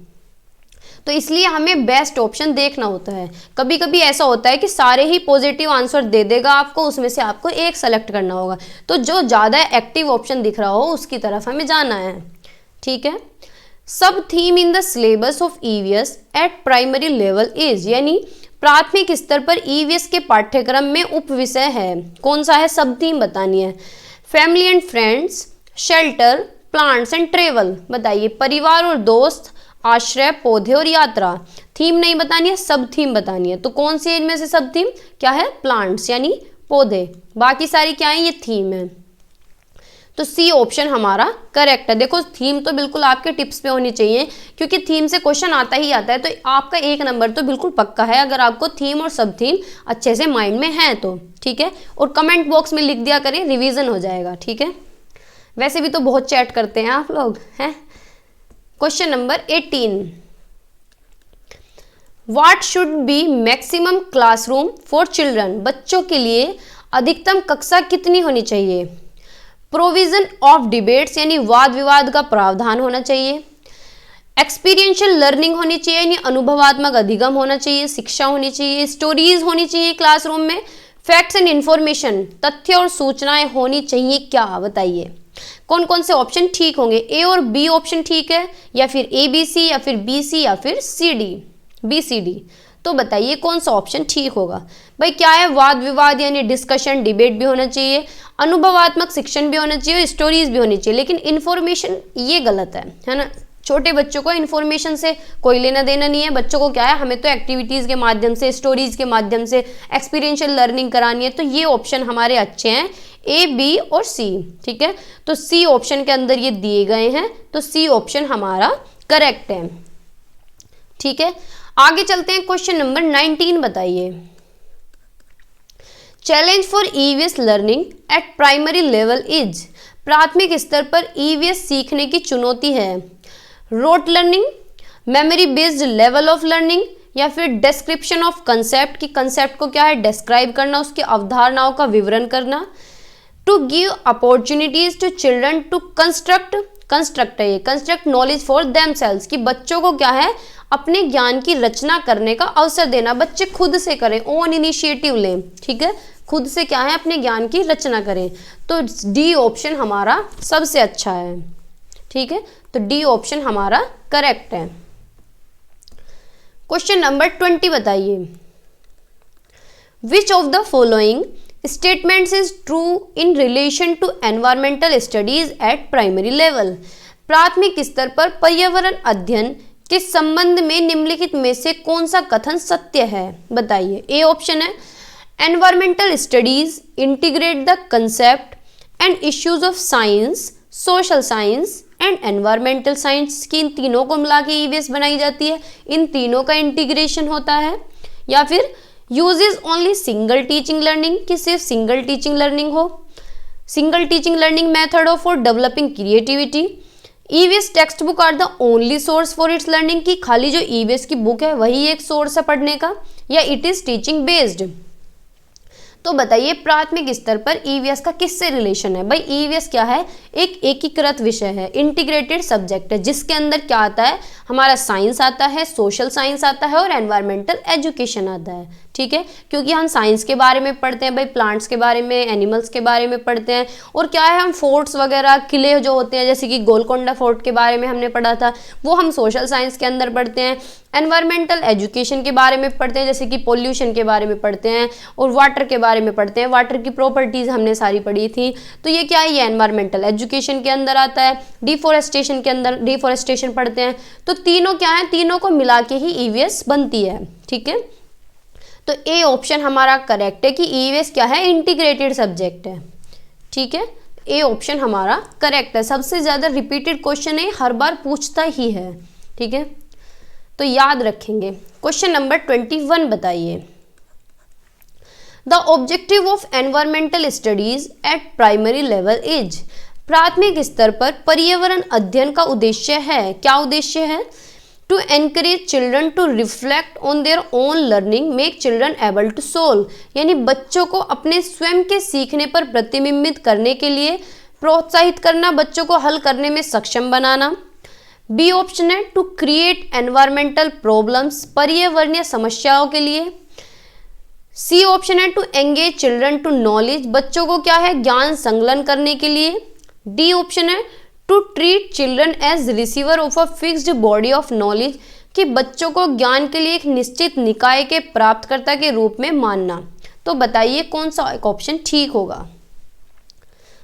तो इसलिए हमें बेस्ट ऑप्शन देखना होता है। कभी कभी ऐसा होता है कि सारे ही पॉजिटिव आंसर दे देगा आपको, उसमें से आपको एक सेलेक्ट करना होगा, तो जो ज़्यादा एक्टिव ऑप्शन दिख रहा हो उसकी तरफ हमें जाना है। ठीक है, सब theme in the syllabus of EVS eight primary level is, यानी प्राथमिक स्तर पर ईवीएस के पाठ्यक्रम में उप विषय है। कौन सा है, सब थीम बतानी है। Family and friends, shelter, plants and travel. बताइए, परिवार और दोस्त, आश्रय, पौधे और यात्रा। थीम नहीं बतानी है, सब थीम बतानी है। तो कौन सी इनमें से सब थीम, क्या है, प्लांट्स यानी पौधे, बाकी सारी क्या है, ये थीम है। तो सी ऑप्शन हमारा करेक्ट है। देखो थीम तो बिल्कुल आपके टिप्स पे होनी चाहिए, क्योंकि थीम से क्वेश्चन आता ही आता है, तो आपका 1 नंबर तो बिल्कुल पक्का है अगर आपको थीम और सब थीम अच्छे से माइंड में है तो। ठीक है, और कमेंट बॉक्स में लिख दिया करें, रिवीजन हो जाएगा। ठीक है, वैसे भी तो बहुत चैट करते हैं आप लोग हैं। Question number 18, what should be maximum classroom for children. बच्चों के लिए अधिकतम कक्षा कितनी होनी चाहिए। प्रोविजन ऑफ डिबेट्स, यानी वाद विवाद का प्रावधान होना चाहिए। एक्सपीरियंशियल लर्निंग होनी चाहिए, यानी अनुभवात्मक अधिगम होना चाहिए, शिक्षा होनी चाहिए। स्टोरीज होनी चाहिए क्लासरूम में। फैक्ट्स एंड इंफॉर्मेशन, तथ्य और सूचनाएं होनी चाहिए। क्या बताइए कौन कौन से ऑप्शन ठीक होंगे। ए और बी ऑप्शन ठीक है, या फिर ए बी सी, या फिर बी सी, या फिर C D, B C D. तो बताइए कौन सा ऑप्शन ठीक होगा। भाई क्या है, वाद विवाद यानी डिस्कशन, डिबेट भी होना चाहिए, अनुभवात्मक शिक्षण भी होना चाहिए, स्टोरीज भी होनी चाहिए। लेकिन इन्फॉर्मेशन ये गलत है ना। छोटे बच्चों को इन्फॉर्मेशन से कोई लेना देना नहीं है। बच्चों को क्या है, हमें तो एक्टिविटीज़ के माध्यम से, स्टोरीज के माध्यम से एक्सपीरियंशियल लर्निंग करानी है। तो ये ऑप्शन हमारे अच्छे हैं, ए, बी और सी। ठीक है, तो सी ऑप्शन के अंदर ये दिए गए हैं, तो सी ऑप्शन हमारा करेक्ट है। ठीक है, आगे चलते हैं। क्वेश्चन नंबर 19 बताइए, challenge for EVS learning at primary level is. प्राथमिक स्तर पर ईवीएस सीखने की चुनौती है। Rote learning, memory based level of learning, या फिर डिस्क्रिप्शन ऑफ कंसेप्ट, की कंसेप्ट को क्या है डिस्क्राइब करना, उसकी अवधारणाओं का विवरण करना। To give opportunities to children to construct knowledge for themselves, कि बच्चों को क्या है अपने ज्ञान की रचना करने का अवसर देना। बच्चे खुद से करें, ओन इनिशिएटिव लें। ठीक है, खुद से क्या है अपने ज्ञान की रचना करें। तो डी ऑप्शन हमारा सबसे अच्छा है। ठीक है, तो डी ऑप्शन हमारा करेक्ट है। क्वेश्चन नंबर 20 बताइए, which of the following statements is true in relation to environmental studies at primary level. प्राथमिक स्तर पर पर्यावरण अध्ययन के संबंध में निम्नलिखित में से कौन सा कथन सत्य है। बताइए, ए ऑप्शन है environmental studies integrate the concept and issues of science, social science and environmental science, की इन तीनों को मिला के ईवीएस बनाई जाती है, इन तीनों का इंटीग्रेशन होता है। या फिर uses only single teaching learning, कि सिर्फ सिंगल टीचिंग लर्निंग हो, सिंगल टीचिंग लर्निंग मेथड हो for developing creativity, EVS text book are the only source for its learning, की खाली जो ईवीएस की बुक है वही एक सोर्स है पढ़ने का, या इट इज टीचिंग बेस्ड। तो बताइए प्राथमिक स्तर पर ईवीएस का किससे रिलेशन है? भाई ईवीएस क्या है? एक एकीकृत विषय है, इंटीग्रेटेड सब्जेक्ट है, जिसके अंदर क्या आता है? हमारा साइंस आता है, सोशल साइंस आता है और एनवायरमेंटल एजुकेशन आता है। ठीक है, क्योंकि हम साइंस के बारे में पढ़ते हैं भाई, प्लांट्स के बारे में, एनिमल्स के बारे में पढ़ते हैं, और क्या है हम फोर्ट्स वगैरह किले जो होते हैं जैसे कि गोलकोंडा फोर्ट के बारे में हमने पढ़ा था, वो हम सोशल साइंस के अंदर पढ़ते हैं। एनवायरमेंटल एजुकेशन के बारे में पढ़ते हैं, जैसे कि पोल्यूशन के बारे में पढ़ते हैं और वाटर के बारे में पढ़ते हैं, वाटर की प्रॉपर्टीज हमने सारी पढ़ी थी। तो ये क्या है? ये एनवायरमेंटल एजुकेशन के अंदर आता है। डिफोरेस्टेशन के अंदर डिफोरेस्टेशन पढ़ते हैं। तो तीनों क्या है? तीनों को मिला के ही ईवीएस बनती है। ठीक है, तो ए ऑप्शन हमारा करेक्ट है कि ईवीएस क्या है? इंटीग्रेटेड सब्जेक्ट है। ठीक है, ए ऑप्शन हमारा करेक्ट है। सबसे ज्यादा रिपीटेड क्वेश्चन है, हर बार पूछता ही है। ठीक है, तो याद रखेंगे। क्वेश्चन नंबर 21 बताइए। The objective of environmental studies at primary level is, प्राथमिक स्तर पर पर्यावरण अध्ययन का उद्देश्य है, क्या उद्देश्य है? To encourage children to reflect on their own learning, make children able to solve, यानी बच्चों को अपने स्वयं के सीखने पर प्रतिबिंबित करने के लिए प्रोत्साहित करना, बच्चों को हल करने में सक्षम बनाना। बी ऑप्शन है टू क्रिएट एनवायरमेंटल प्रॉब्लम्स, पर्यावरणीय समस्याओं के लिए। सी ऑप्शन है to engage children to knowledge, बच्चों को क्या है? ज्ञान संकलन करने के लिए। डी ऑप्शन है to treat children as receiver of a fixed body of knowledge, कि बच्चों को ज्ञान के लिए एक निश्चित निकाय के प्राप्तकर्ता के रूप में मानना। तो बताइए कौन सा एक ऑप्शन ठीक होगा?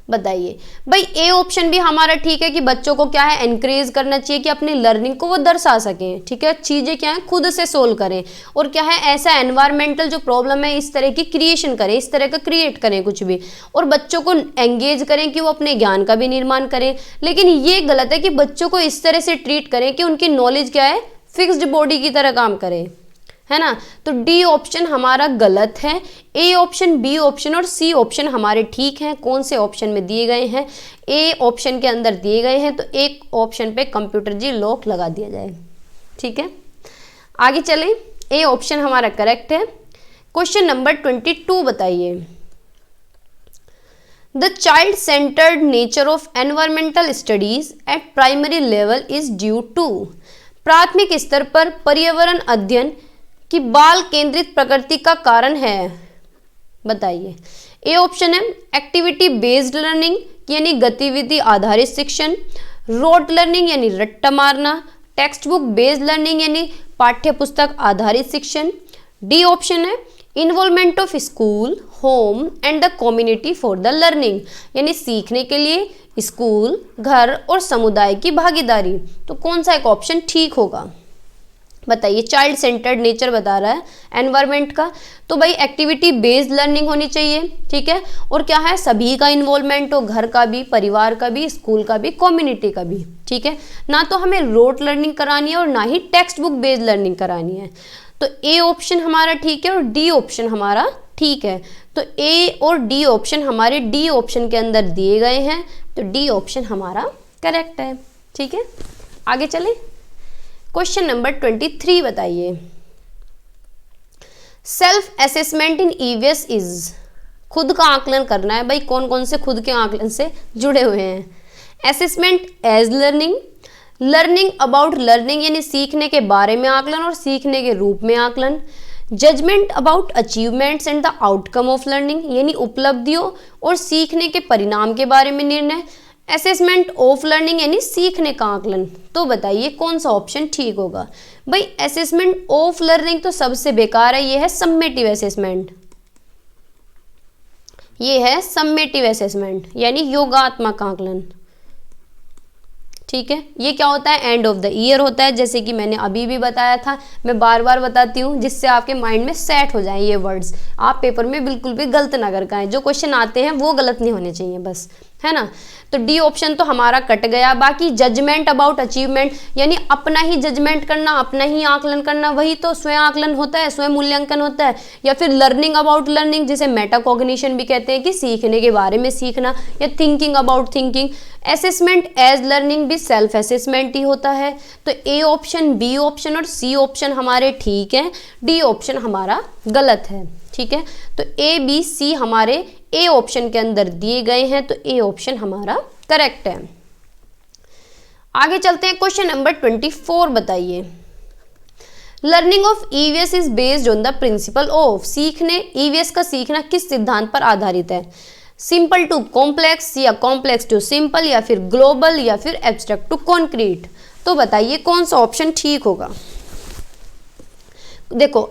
बताइए भाई। ए ऑप्शन भी हमारा ठीक है कि बच्चों को क्या है? एनकरेज करना चाहिए कि अपनी लर्निंग को वो दर्शा सकें। ठीक है, चीजें क्या है? खुद से सोल्व करें, और क्या है? ऐसा एनवायरमेंटल जो प्रॉब्लम है इस तरह की क्रिएशन करें, इस तरह का क्रिएट करें कुछ भी, और बच्चों को एंगेज करें कि वो अपने ज्ञान का भी निर्माण करें। लेकिन ये गलत है कि बच्चों को इस तरह से ट्रीट करें कि उनकी नॉलेज क्या है? फिक्स्ड बॉडी की तरह काम करे, है ना। तो डी ऑप्शन हमारा गलत है। ए ऑप्शन, बी ऑप्शन और सी ऑप्शन हमारे ठीक हैं। कौन से ऑप्शन में दिए गए हैं? ए ऑप्शन के अंदर दिए गए हैं, तो एक ऑप्शन पे कंप्यूटर जी लॉक लगा दिया जाए। ठीक है, आगे चलें। ए ऑप्शन हमारा करेक्ट है। क्वेश्चन नंबर 22 बताइए। The child centred nature of environmental studies at primary level is due to, प्राथमिक स्तर पर पर्यावरण अध्ययन कि बाल केंद्रित प्रकृति का कारण है। बताइए। ए ऑप्शन है एक्टिविटी बेस्ड लर्निंग, यानी गतिविधि आधारित शिक्षण। रोट लर्निंग यानी रट्टा मारना। टेक्स्ट बुक बेस्ड लर्निंग यानी पाठ्य पुस्तक आधारित शिक्षण। डी ऑप्शन है involvement of school, home and the community for the learning, यानी सीखने के लिए स्कूल, घर और समुदाय की भागीदारी। तो कौन सा एक ऑप्शन ठीक होगा? बताइए। चाइल्ड सेंटर्ड नेचर बता रहा है एनवायरनमेंट का, तो भाई एक्टिविटी बेस्ड लर्निंग होनी चाहिए। ठीक है, और क्या है? सभी का इन्वॉल्वमेंट हो, घर का भी, परिवार का भी, स्कूल का भी, कम्युनिटी का भी। ठीक है, ना तो हमें रोट लर्निंग करानी है और ना ही टेक्स्ट बुक बेस्ड लर्निंग करानी है। तो ए ऑप्शन हमारा ठीक है और डी ऑप्शन हमारा ठीक है। तो ए और डी ऑप्शन हमारे डी ऑप्शन के अंदर दिए गए हैं, तो डी ऑप्शन हमारा करेक्ट है। ठीक है, आगे चले। क्वेश्चन नंबर 23 बताइए। Self assessment in EVS is, खुद का आकलन करना है भाई। कौन कौन से खुद के आकलन से जुड़े हुए हैं? Assessment as learning, learning about learning यानी सीखने के बारे में आकलन और सीखने के रूप में आकलन। Judgement about achievements and the outcome of learning, यानी उपलब्धियों और सीखने के परिणाम के बारे में निर्णय। असेसमेंट ऑफ लर्निंग यानी सीखने का आकलन। तो बताइए कौन सा ऑप्शन ठीक होगा? भाई असेसमेंट ऑफ लर्निंग तो सबसे बेकार है, ये है समेटिव असेसमेंट। ये है समेटिव असेसमेंट यानी योगात्मक आकलन। ठीक है, ये क्या होता है? एंड ऑफ द ईयर होता है, जैसे कि मैंने अभी भी बताया था, मैं बार बार बताती हूँ जिससे आपके माइंड में सेट हो जाए ये वर्ड्स। आप पेपर में बिल्कुल भी गलत ना कर पाएं, जो क्वेश्चन आते हैं वो गलत नहीं होने चाहिए बस, है ना। तो डी ऑप्शन तो हमारा कट गया। बाकी जजमेंट अबाउट अचीवमेंट, यानी अपना ही जजमेंट करना, अपना ही आकलन करना, वही तो स्वयं आकलन होता है, स्वयं मूल्यांकन होता है। या फिर लर्निंग अबाउट लर्निंग, जिसे मेटाकॉग्निशन भी कहते हैं कि सीखने के बारे में सीखना, या thinking about thinking. Assessment as learning भी सेल्फ असेसमेंट ही होता है। तो ए ऑप्शन, बी ऑप्शन और सी ऑप्शन हमारे ठीक है, डी ऑप्शन हमारा गलत है। ठीक है, तो ए बी सी हमारे ए ऑप्शन के अंदर दिए गए हैं, तो ए ऑप्शन हमारा करेक्ट है। आगे चलते हैं, क्वेश्चन नंबर 24 बताइए। Learning of EVS is based on the principle of, सीखने ईवीएस का सीखना किस सिद्धांत पर आधारित है? सिंपल टू कॉम्प्लेक्स, या कॉम्प्लेक्स टू सिंपल, या फिर ग्लोबल, या फिर एब्स्ट्रैक्ट टू कॉन्क्रीट। तो बताइए कौन सा ऑप्शन ठीक होगा। देखो,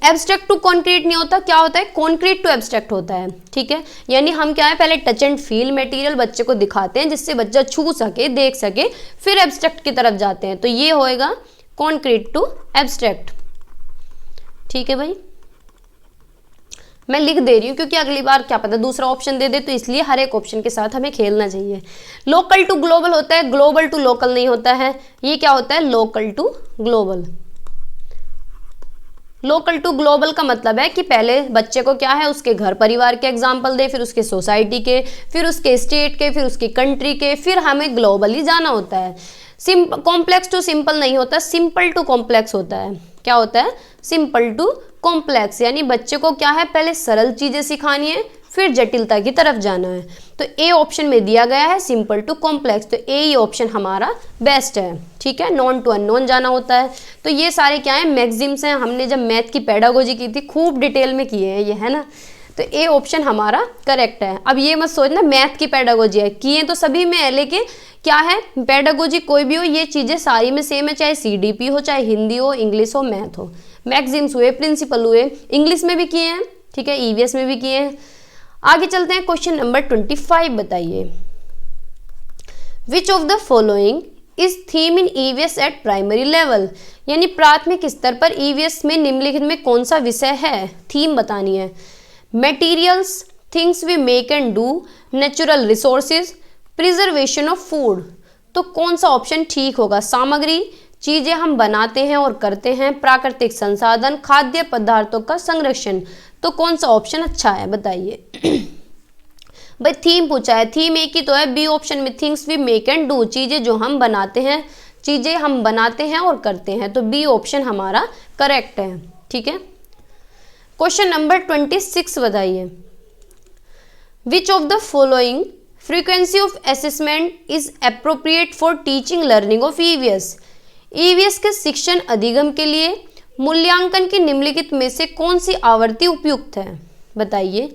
एब्स्ट्रैक्ट टू कॉन्क्रीट नहीं होता, क्या होता है, कॉन्क्रीट टू एब्स्ट्रैक्ट होता है। ठीक है, यानी हम क्या है, पहले टच एंड फील मटेरियल बच्चे को दिखाते हैं जिससे बच्चा छू सके, देख सके, फिर एब्स्ट्रैक्ट की तरफ जाते हैं। तो ये होएगा कॉन्क्रीट टू एब्स्ट्रैक्ट। ठीक है भाई, मैं लिख दे रही हूँ क्योंकि अगली बार क्या पता दूसरा ऑप्शन दे दे, तो इसलिए हर एक ऑप्शन के साथ हमें खेलना चाहिए। लोकल टू ग्लोबल होता है, ग्लोबल टू लोकल नहीं होता है। ये क्या होता है, local to global. Local to global का मतलब है कि पहले बच्चे को क्या है, उसके घर परिवार के एग्जाम्पल दे, फिर उसके सोसाइटी के, फिर उसके स्टेट के, फिर उसकी कंट्री के, फिर हमें ग्लोबली जाना होता है। कॉम्प्लेक्स टू सिंपल नहीं होता, सिंपल टू कॉम्प्लेक्स होता है। क्या होता है, सिंपल टू कॉम्प्लेक्स, यानी बच्चे को क्या है, पहले सरल चीजें सिखानी है, फिर जटिलता की तरफ जाना है। तो ए ऑप्शन में दिया गया है सिंपल टू कॉम्प्लेक्स, तो ए ही ऑप्शन हमारा बेस्ट है। ठीक है, नॉन टू अननोन जाना होता है। तो ये सारे क्या है, मैक्सिम्स हैं, हमने जब मैथ की पेडागोजी की थी खूब डिटेल में किए हैं ये, है ना। तो ए ऑप्शन हमारा करेक्ट है। अब ये मत सोचना मैथ की पेडागोजी है, किए तो सभी में है, लेकिन क्या है, पेडागोजी कोई भी हो, ये चीज़ें सारी में सेम है, चाहे सीडीपी हो, चाहे हिंदी हो, इंग्लिश हो, मैथ हो। मैक्सिम्स हुए, प्रिंसिपल हुए, इंग्लिश में भी किए हैं, ठीक है, ईवीएस में भी किए हैं। आगे चलते हैं, क्वेश्चन नंबर 25 बताइए। Which of the following is theme in EVS eight primary level, यानी प्राथमिक स्तर पर ईवीएस में निम्नलिखित में कौन सा विषय है, थीम बतानी है। Materials, things we make and do, natural resources, preservation of food. तो कौन सा ऑप्शन ठीक होगा, सामग्री, चीजें हम बनाते हैं और करते हैं, प्राकृतिक संसाधन, खाद्य पदार्थों का संरक्षण। तो कौन सा ऑप्शन अच्छा है बताइए। भाई थीम पूछा है, थीम एक ही तो है, बी ऑप्शन में things we make and do, चीजें जो हम बनाते हैं, चीजें हम बनाते हैं और करते हैं, तो बी ऑप्शन हमारा करेक्ट है। ठीक है, क्वेश्चन नंबर 26 बताइए। Which of the following frequency of assessment is appropriate for teaching learning of EVS, EVS के शिक्षण अधिगम के लिए मूल्यांकन की निम्नलिखित में से कौन सी आवृत्ति उपयुक्त है बताइए।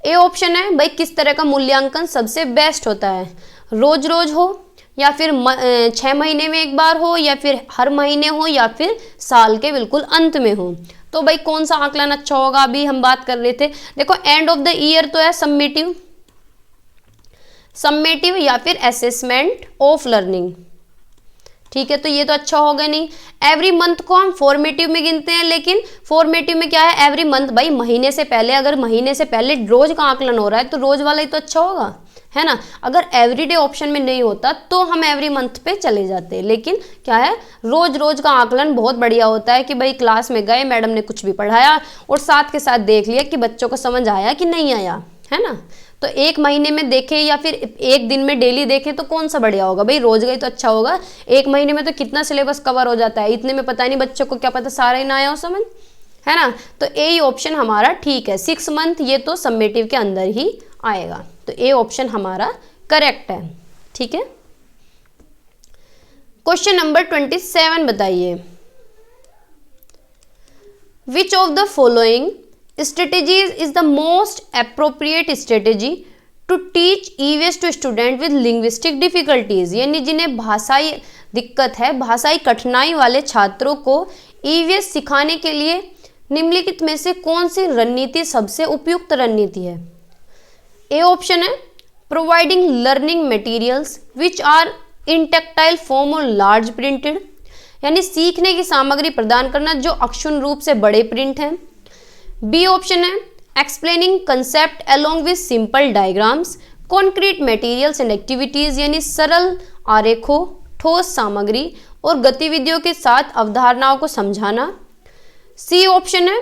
ए ऑप्शन है भाई किस तरह का मूल्यांकन सबसे बेस्ट होता है, रोज रोज हो, या फिर 6 महीने में एक बार हो, या फिर हर महीने हो, या फिर साल के बिल्कुल अंत में हो। तो भाई कौन सा आकलन अच्छा होगा, अभी हम बात कर रहे थे। देखो एंड ऑफ द ईयर तो है सम्मेटिव, सम्मेटिव या फिर असेसमेंट ऑफ लर्निंग। ठीक है, तो ये तो अच्छा होगा नहीं। एवरी मंथ को हम फॉर्मेटिव में गिनते हैं, लेकिन फॉर्मेटिव में क्या है, एवरी मंथ भाई महीने से पहले, अगर महीने से पहले रोज का आकलन हो रहा है तो रोज वाला ही तो अच्छा होगा, है ना। अगर एवरीडे ऑप्शन में नहीं होता तो हम एवरी मंथ पे चले जाते हैं, लेकिन क्या है, रोज रोज का आकलन बहुत बढ़िया होता है कि भाई क्लास में गए, मैडम ने कुछ भी पढ़ाया और साथ के साथ देख लिया कि बच्चों को समझ आया कि नहीं आया, है ना। तो एक महीने में देखें या फिर एक दिन में डेली देखें तो कौन सा बढ़िया होगा, भाई रोज गए तो अच्छा होगा। एक महीने में तो कितना सिलेबस कवर हो जाता है, इतने में पता नहीं बच्चों को, क्या पता सारा ही ना आया हो समझ, है ना। तो ए ऑप्शन हमारा ठीक है, 6 मंथ ये तो समेटिव के अंदर ही आएगा, तो ए ऑप्शन हमारा करेक्ट है। ठीक है, क्वेश्चन नंबर 27 बताइए। Which of the following strategies is the most appropriate strategy to teach EVS to student with linguistic difficulties, यानी जिन्हें भाषाई दिक्कत है, भाषाई कठिनाई वाले छात्रों को EVS सिखाने के लिए निम्नलिखित में से कौन सी रणनीति सबसे उपयुक्त रणनीति है। ए ऑप्शन है providing learning materials which are in tactile form और लार्ज प्रिंटेड, यानी सीखने की सामग्री प्रदान करना जो अक्षुण्ण रूप से बड़े प्रिंट हैं। बी ऑप्शन है explaining concept along with simple diagrams, concrete materials and activities यानी सरल आरेखों, ठोस सामग्री और गतिविधियों के साथ अवधारणाओं को समझाना। सी ऑप्शन है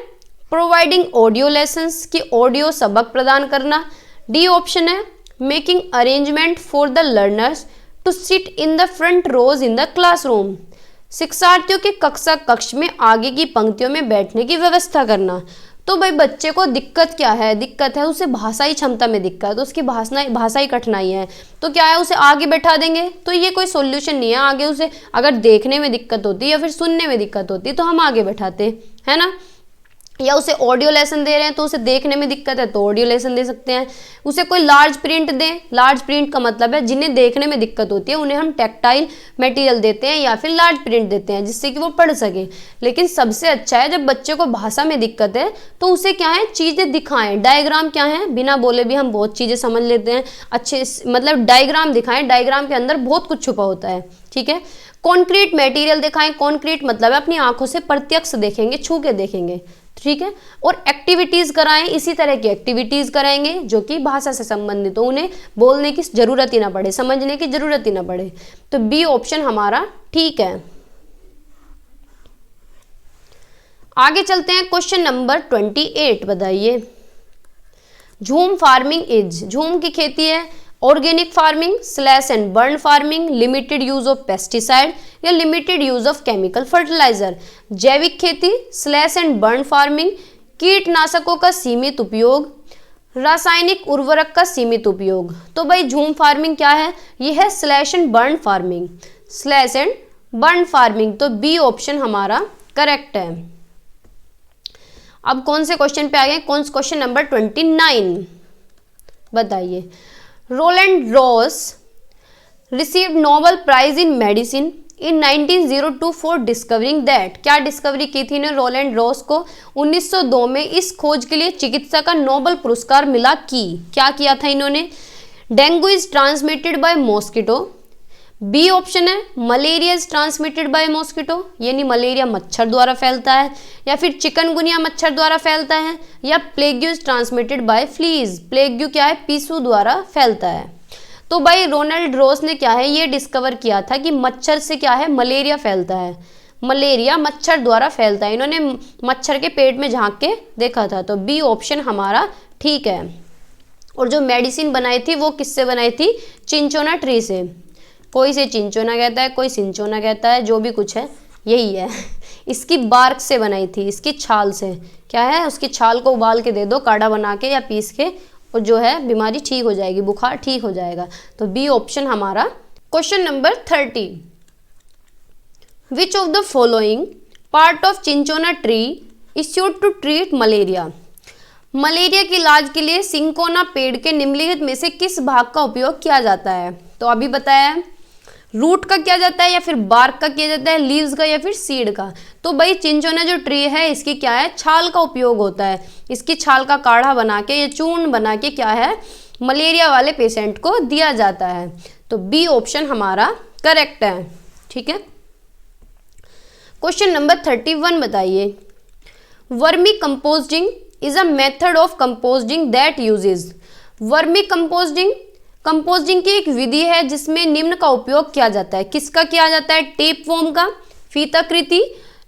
प्रोवाइडिंग ऑडियो लेसन्स की ऑडियो सबक प्रदान करना। डी ऑप्शन है making arrangement for the learners to sit in the front rows in the classroom, शिक्षार्थियों के कक्ष में आगे की पंक्तियों में बैठने की व्यवस्था करना। तो भाई बच्चे को दिक्कत क्या है, दिक्कत है उसे भाषाई क्षमता में दिक्कत, उसकी भाषाई कठिनाई है, तो क्या है उसे आगे बैठा देंगे, तो ये कोई सॉल्यूशन नहीं है। आगे उसे अगर देखने में दिक्कत होती है या फिर सुनने में दिक्कत होती है तो हम आगे बैठाते है ना, या उसे ऑडियो लेसन दे रहे हैं तो उसे देखने में दिक्कत है तो ऑडियो लेसन दे सकते हैं। उसे कोई लार्ज प्रिंट दें, लार्ज प्रिंट का मतलब है जिन्हें देखने में दिक्कत होती है उन्हें हम टेक्टाइल मटेरियल देते हैं या फिर लार्ज प्रिंट देते हैं जिससे कि वो पढ़ सके। लेकिन सबसे अच्छा है जब बच्चे को भाषा में दिक्कत है तो उसे क्या है चीज़ें दिखाएं। डायग्राम क्या है, बिना बोले भी हम बहुत चीज़ें समझ लेते हैं अच्छे, मतलब डायग्राम दिखाएं, डायग्राम के अंदर बहुत कुछ छुपा होता है। ठीक है, कॉन्क्रीट मटेरियल दिखाएं, कॉन्क्रीट मतलब है अपनी आंखों से प्रत्यक्ष देखेंगे, छू के देखेंगे। ठीक है, और एक्टिविटीज कराएं, इसी तरह की एक्टिविटीज कराएंगे जो कि भाषा से संबंधित हो, उन्हें बोलने की जरूरत ही ना पड़े, समझने की जरूरत ही ना पड़े। तो बी ऑप्शन हमारा ठीक है। आगे चलते हैं, क्वेश्चन नंबर 28 बताइए। झूम फार्मिंग इज, झूम की खेती है organic farming, slash and burn farming, limited use of pesticide या limited use of chemical fertiliser. जैविक खेती, स्लैश एंड बर्न फार्मिंग, कीटनाशकों का सीमित उपयोग, रासायनिक उर्वरक का सीमित उपयोग। तो भाई झूम फार्मिंग क्या है, यह है slash and burn farming, slash and burn farming. तो बी ऑप्शन हमारा करेक्ट है। अब कौन से क्वेश्चन पे आ गए, क्वेश्चन नंबर 29 बताइए। Roland Ross received Nobel prize in medicine in 1902 for discovering that, क्या डिस्कवरी की थी ने रोलैंड रॉस को 1902 में इस खोज के लिए चिकित्सा का नोबेल पुरस्कार मिला कि क्या किया था इन्होंने। Dengue is transmitted by mosquito, B option है malaria is transmitted by mosquito यानी मलेरिया मच्छर द्वारा फैलता है, या फिर चिकनगुनिया मच्छर द्वारा फैलता है, या प्लेग्यू इज ट्रांसमिटेड बाय फ्लीज, प्लेग्यू क्या है पीसू द्वारा फैलता है। तो भाई रोनाल्ड रॉस ने क्या है ये डिस्कवर किया था कि मच्छर से क्या है मलेरिया फैलता है, मलेरिया मच्छर द्वारा फैलता है। इन्होंने मच्छर के पेट में झांक के देखा था, तो बी ऑप्शन हमारा ठीक है। और जो मेडिसिन बनाई थी वो किससे बनाई थी, चिंचोना ट्री से। कोई से चिंचोना कहता है, कोई सिंचोना कहता है, जो भी कुछ है यही है। इसकी बार्क से बनाई थी, इसकी छाल से, क्या है उसकी छाल को उबाल के दे दो काढ़ा बना के या पीस के, और जो है बीमारी ठीक हो जाएगी, बुखार ठीक हो जाएगा। तो बी ऑप्शन हमारा। Question number 30, which of the following part of cinchona tree is used to treat malaria, malaria के इलाज के लिए सिंकोना पेड़ के निम्नलिखित में से किस भाग का उपयोग किया जाता है। तो अभी बताया है रूट का किया जाता है या फिर बार्क का किया जाता है, लीव्स का या फिर सीड का। तो भाई चिंचोना जो ट्री है इसकी क्या है छाल का उपयोग होता है, इसकी छाल का काढ़ा बना के या चूर्ण बना के क्या है मलेरिया वाले पेशेंट को दिया जाता है। तो बी ऑप्शन हमारा करेक्ट है। ठीक है, क्वेश्चन नंबर 31 बताइए। Vermi composting is a method of composting that usage, vermi composting की एक विधि है जिसमें निम्न का उपयोग किया जाता है। किसका किया जाता है, टेप वॉर्म का, फीताकृति,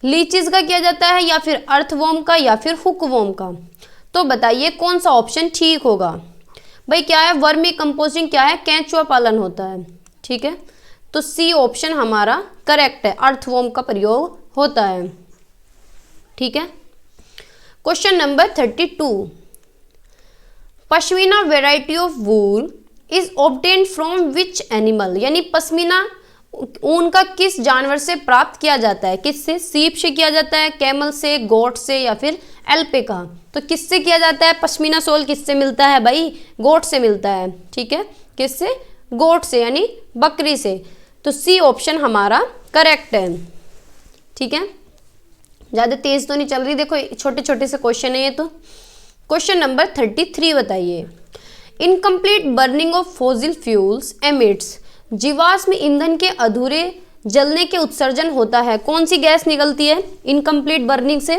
लीचीज का किया जाता है, या फिर अर्थवॉर्म का, या फिर हुकवॉर्म का। तो बताइए कौन सा ऑप्शन ठीक होगा। भाई क्या है वर्मी कंपोस्टिंग क्या है, केंचुआ पालन होता है। ठीक है, तो सी ऑप्शन हमारा करेक्ट है, अर्थवॉर्म का प्रयोग होता है। ठीक है, question number 32, pashmina variety of wool is obtained from which animal, यानी पश्मीना ऊन का किस जानवर से प्राप्त किया जाता है, किससे, सीप से किया जाता है, कैमल से, गोट से, या फिर एल्पेका। तो किससे किया जाता है पश्मीना सोल, किससे मिलता है भाई, गोट से मिलता है। ठीक है, किससे, गोट से यानी बकरी से। तो सी ऑप्शन हमारा करेक्ट है। ठीक है, ज़्यादा तेज तो नहीं चल रही, देखो छोटे छोटे से क्वेश्चन है ये। तो क्वेश्चन नंबर 33 बताइए। Incomplete burning of fossil fuels emits, जीवाश्म ईंधन के अधूरे जलने के उत्सर्जन होता है। कौन सी गैस निकलती है इनकम्प्लीट बर्निंग से,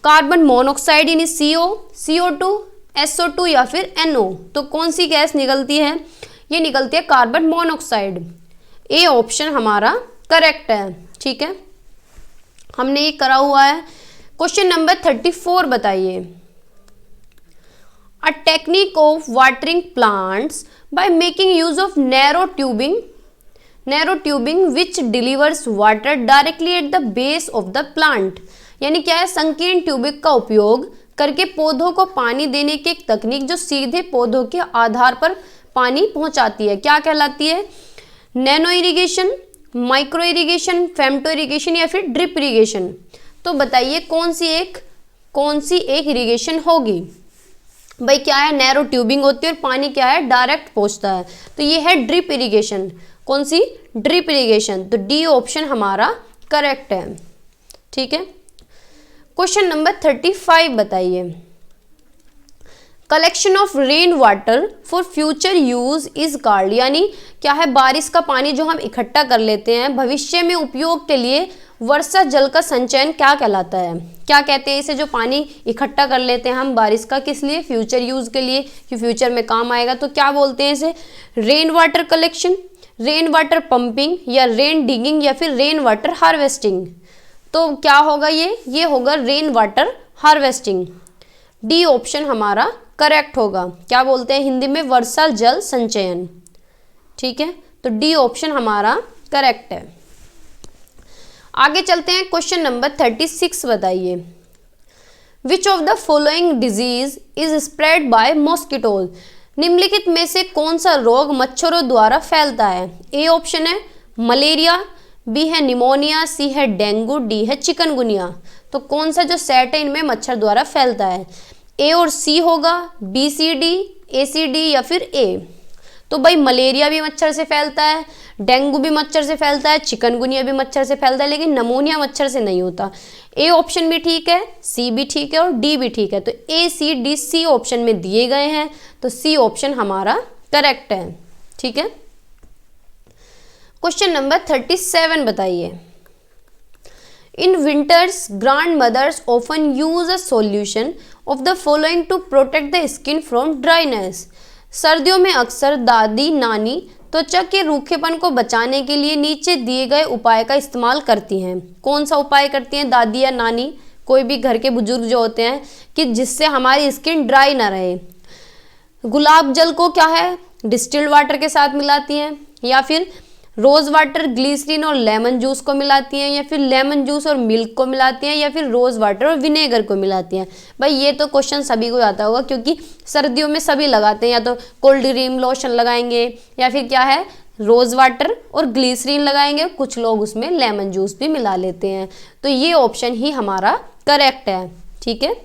कार्बन मोनोऑक्साइड यानी CO, CO2, SO2 या फिर NO। तो कौन सी गैस निकलती है? ये निकलती है कार्बन मोनोऑक्साइड। ए ऑप्शन हमारा करेक्ट है। ठीक है, हमने ये करा हुआ है। क्वेश्चन नंबर 34 बताइए। A technique of watering plants by making use of narrow tubing which delivers water directly at the base of the plant. यानी क्या है? संकीर्ण ट्यूबिंग का उपयोग करके पौधों को पानी देने की एक तकनीक जो सीधे पौधों के आधार पर पानी पहुंचाती है, क्या कहलाती है? Nano irrigation, micro irrigation, femto irrigation या फिर ड्रिप इरिगेशन। तो बताइए कौन सी एक इरिगेशन होगी? भाई क्या है? नैरो ट्यूबिंग होती है और पानी क्या है? डायरेक्ट पहुंचता है। तो ये है ड्रिप इरिगेशन। कौन सी? Drip irrigation. तो डी ऑप्शन हमारा करेक्ट है। ठीक है, क्वेश्चन नंबर 35 बताइए। Collection of rain water for future use is called. यानी क्या है? बारिश का पानी जो हम इकट्ठा कर लेते हैं भविष्य में उपयोग के लिए वर्षा जल का संचयन क्या कहलाता है? क्या कहते हैं इसे? जो पानी इकट्ठा कर लेते हैं हम बारिश का, किस लिए? फ्यूचर यूज के लिए, कि फ्यूचर में काम आएगा। तो क्या बोलते हैं इसे? Rain water collection, rain water pumping या रेन डिगिंग या फिर रेन वाटर हार्वेस्टिंग। तो क्या होगा ये होगा rain water harvesting. D option हमारा करेक्ट होगा। क्या बोलते हैं हिंदी में? वर्षा जल संचयन। ठीक है, तो डी ऑप्शन हमारा करेक्ट है। आगे चलते हैं, क्वेश्चन नंबर 36 बताइए। Which of the following disease is spread by mosquitoes. निम्नलिखित में से कौन सा रोग मच्छरों द्वारा फैलता है? ए ऑप्शन है मलेरिया, बी है निमोनिया, सी है डेंगू, डी है चिकनगुनिया। तो कौन सा जो सेट है इनमें मच्छर द्वारा फैलता है? ए और सी होगा, बी सी डी, ए सी डी या फिर ए। तो भाई मलेरिया भी मच्छर से फैलता है, डेंगू भी मच्छर से फैलता है, चिकनगुनिया भी मच्छर से फैलता है, लेकिन निमोनिया मच्छर से नहीं होता। ए ऑप्शन भी ठीक है, सी भी ठीक है और डी भी ठीक है। तो ए सी डी सी ऑप्शन में दिए गए हैं, तो सी ऑप्शन हमारा करेक्ट है। ठीक है, क्वेश्चन नंबर 37 बताइए। In winters grandmothers often use a solution of the following to protect the skin from dryness. सर्दियों में अक्सर दादी नानी त्वचा के रूखेपन को बचाने के लिए नीचे दिए गए उपाय का इस्तेमाल करती हैं। कौन सा उपाय करती हैं दादी या नानी, कोई भी घर के बुजुर्ग जो होते हैं, कि जिससे हमारी स्किन ड्राई ना रहे? गुलाब जल को क्या है? डिस्टिल्ड वाटर के साथ मिलाती हैं, या फिर रोज़ वाटर ग्लिसरीन और लेमन जूस को मिलाती हैं, या फिर लेमन जूस और मिल्क को मिलाती हैं, या फिर रोज़ वाटर और विनेगर को मिलाती हैं। भाई ये तो क्वेश्चन सभी को आता होगा, क्योंकि सर्दियों में सभी लगाते हैं, या तो कोल्ड क्रीम लोशन लगाएंगे, या फिर क्या है रोज़ वाटर और ग्लिसरीन लगाएंगे, कुछ लोग उसमें लेमन जूस भी मिला लेते हैं। तो ये ऑप्शन ही हमारा करेक्ट है। ठीक है,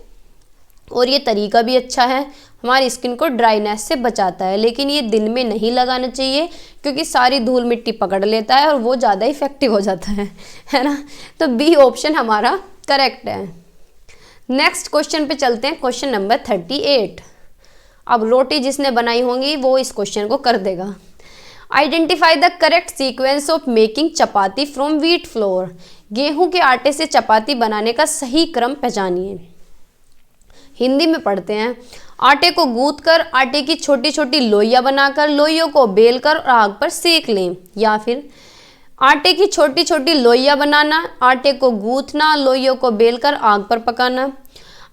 और ये तरीका भी अच्छा है, हमारी स्किन को ड्राइनेस से बचाता है। लेकिन ये दिन में नहीं लगाना चाहिए, क्योंकि सारी धूल मिट्टी पकड़ लेता है और वो ज़्यादा इफेक्टिव हो जाता है ना। तो बी ऑप्शन हमारा करेक्ट है। नेक्स्ट क्वेश्चन पे चलते हैं, क्वेश्चन नंबर 38। अब रोटी जिसने बनाई होंगी वो इस क्वेश्चन को कर देगा। Identify the correct sequence of making chapati from wheat flour. गेहूं के आटे से चपाती बनाने का सही क्रम पहचानिए। हिंदी में पढ़ते हैं। आटे को गूंथकर आटे की छोटी छोटी लोइयां बनाकर लोइयों को बेलकर आग पर सेक लें, या फिर आटे की छोटी छोटी लोइयां बनाना, आटे को गूंथना, लोइयों को बेलकर आग पर पकाना।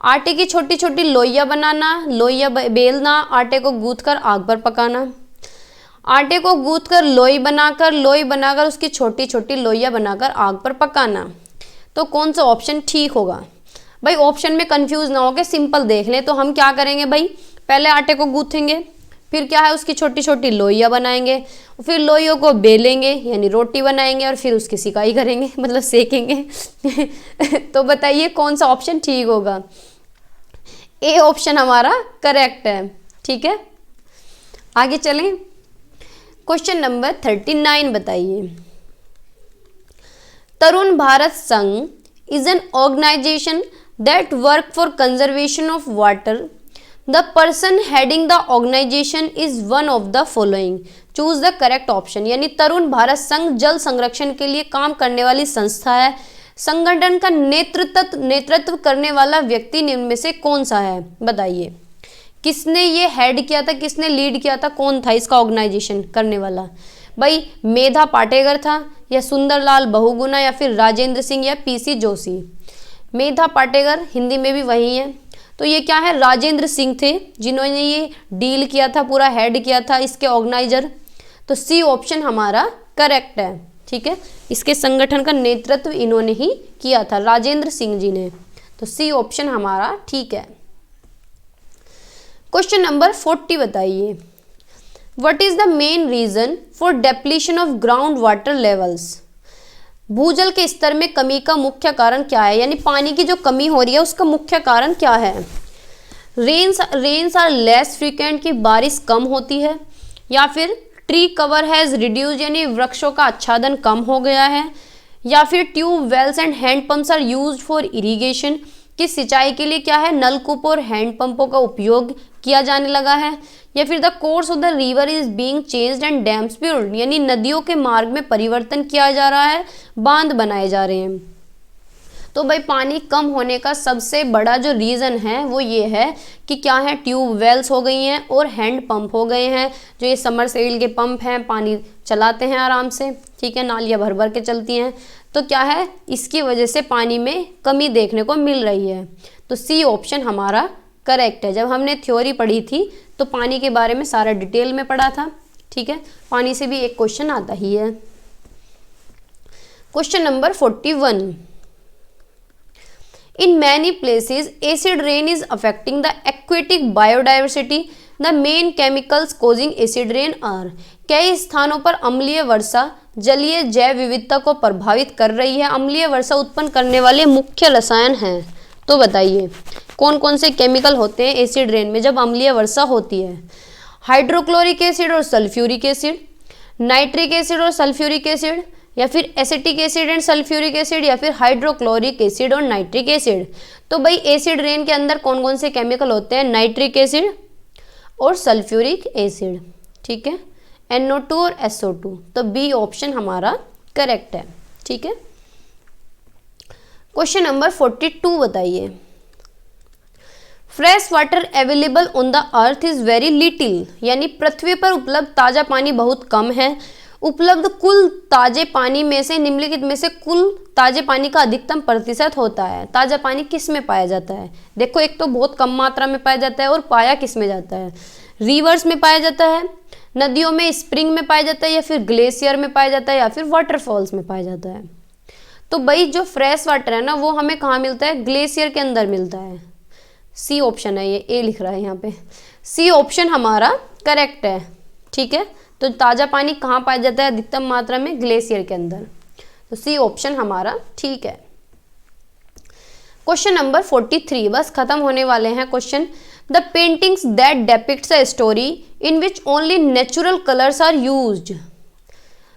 आटे की छोटी छोटी लोइयां बनाना, लोइयां बेलना, आटे को गूंथकर आग पर पकाना। आटे को गूंथकर लोई बनाकर उसकी छोटी छोटी लोइयां बनाकर आग पर पकाना। तो कौन सा ऑप्शन ठीक होगा? भाई ऑप्शन में कंफ्यूज ना होके सिंपल देख लें। तो हम क्या करेंगे भाई, पहले आटे को गूंथेंगे, फिर क्या है उसकी छोटी छोटी लोइयां बनाएंगे, फिर लोइयों को बेलेंगे यानी रोटी बनाएंगे, और फिर उसकी सिकाई करेंगे मतलब सेकेंगे। तो बताइए कौन सा ऑप्शन ठीक होगा? ए ऑप्शन हमारा करेक्ट है। ठीक है, आगे चलें, क्वेश्चन नंबर 39 बताइए। तरुण भारत संघ is an organization that work for conservation of water. The person heading the organization is one of the following. Choose the correct option. यानी तरुण भारत संघ जल संरक्षण के लिए काम करने वाली संस्था है। संगठन का नेतृत्व करने वाला व्यक्ति निम्न में से कौन सा है? बताइए। किसने ये हेड किया था, किसने लीड किया था, कौन था इसका ऑर्गेनाइजेशन करने वाला? भाई मेधा पाटेकर था, या सुंदरलाल बहुगुणा, या फिर राजेंद्र सिंह, या पीसी जोशी? मेधा पाटेकर हिंदी में भी वही है, तो ये क्या है, राजेंद्र सिंह थे जिन्होंने ये डील किया था, पूरा हेड किया था, इसके ऑर्गेनाइजर। तो सी ऑप्शन हमारा करेक्ट है। ठीक है, इसके संगठन का नेतृत्व इन्होंने ही किया था, राजेंद्र सिंह जी ने। तो सी ऑप्शन हमारा ठीक है। क्वेश्चन नंबर 40 बताइए, what is the main reason for depletion of ground water levels? भूजल के स्तर में कमी का मुख्य कारण क्या है, यानी पानी की जो कमी हो रही है उसका मुख्य कारण क्या है? रेन्स आर लेस फ्रीक्वेंट, की बारिश कम होती है, या फिर ट्री कवर हैज रिड्यूस, यानी वृक्षों का आच्छादन कम हो गया है, या फिर tube wells and hand pumps are used for irrigation, कि सिंचाई के लिए क्या है, नलकूप और हैंड पंपों का उपयोग किया जाने लगा है, या फिर the course of the river is being changed and dams build, यानी नदियों के मार्ग में परिवर्तन किया जा रहा है, बांध बनाए जा रहे हैं। तो भाई पानी कम होने का सबसे बड़ा जो रीज़न है वो ये है कि क्या है, ट्यूब वेल्स हो गई हैं और हैंड पंप हो गए हैं, जो ये समरसेबल के पंप हैं, पानी चलाते हैं आराम से, ठीक है, नालियाँ भर भर के चलती हैं। तो क्या है, इसकी वजह से पानी में कमी देखने को मिल रही है। तो सी ऑप्शन हमारा करेक्ट है। जब हमने थ्योरी पढ़ी थी तो पानी के बारे में सारा डिटेल में पढ़ा था। ठीक है, पानी से भी एक क्वेश्चन आता ही है। Question number 41, in many places acid rain is affecting the aquatic biodiversity, the main chemicals causing acid rain are, कई स्थानों पर अम्लीय वर्षा जलीय जैव विविधता को प्रभावित कर रही है, अम्लीय वर्षा उत्पन्न करने वाले मुख्य रसायन हैं। तो बताइए कौन कौन से केमिकल होते हैं एसिड रेन में जब अम्लीय वर्षा होती है? हाइड्रोक्लोरिक एसिड और सल्फ्यूरिक एसिड, नाइट्रिक एसिड और सल्फ्यूरिक एसिड, या फिर acetic acid and sulphuric acid, या फिर हाइड्रोक्लोरिक एसिड और नाइट्रिक एसिड। तो भाई एसिड रेन के अंदर कौन कौन से केमिकल होते हैं? नाइट्रिक एसिड और सल्फ्यूरिक एसिड। ठीक है, NO2 और SO2। तो बी ऑप्शन हमारा करेक्ट है। ठीक है, क्वेश्चन नंबर 42 बताइए, fresh water available on the earth is very little, यानी पृथ्वी पर उपलब्ध ताज़ा पानी बहुत कम है। उपलब्ध कुल ताजे पानी में से निम्नलिखित में से कुल ताजे पानी का अधिकतम प्रतिशत होता है। ताजा पानी किस में पाया जाता है? देखो, एक तो बहुत कम मात्रा में पाया जाता है और पाया किस में जाता है? रिवर्स में पाया जाता है, नदियों में, स्प्रिंग में पाया जाता है, या फिर ग्लेशियर में पाया जाता है, या फिर वाटरफॉल्स में पाया जाता है। तो भाई जो फ्रेश वाटर है ना वो हमें कहाँ मिलता है? ग्लेशियर के अंदर मिलता है। सी ऑप्शन है, ये ए लिख रहा है यहाँ पे, सी ऑप्शन हमारा करेक्ट है। ठीक है, तो ताज़ा पानी कहाँ पाया जाता है अधिकतम मात्रा में? ग्लेशियर के अंदर। तो सी ऑप्शन हमारा ठीक है। क्वेश्चन नंबर 43, बस खत्म होने वाले हैं question. The paintings that depicts a story in which only natural colours are used,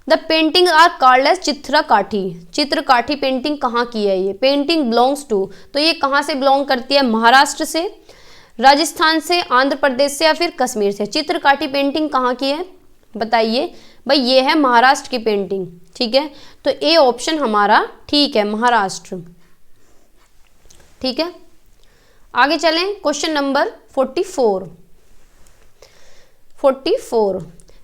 the painting are called as Chitrakathi. Chitrakathi painting कहाँ की है? ये पेंटिंग बिलोंग्स टू, तो ये कहाँ से बिलोंग करती है? महाराष्ट्र से, राजस्थान से, आंध्र प्रदेश से, या फिर कश्मीर से। चित्रकाठी पेंटिंग कहाँ की है बताइए? भाई ये है महाराष्ट्र की पेंटिंग। ठीक है, तो ए ऑप्शन हमारा ठीक है, महाराष्ट्र। ठीक है, आगे चलें। क्वेश्चन नंबर 44,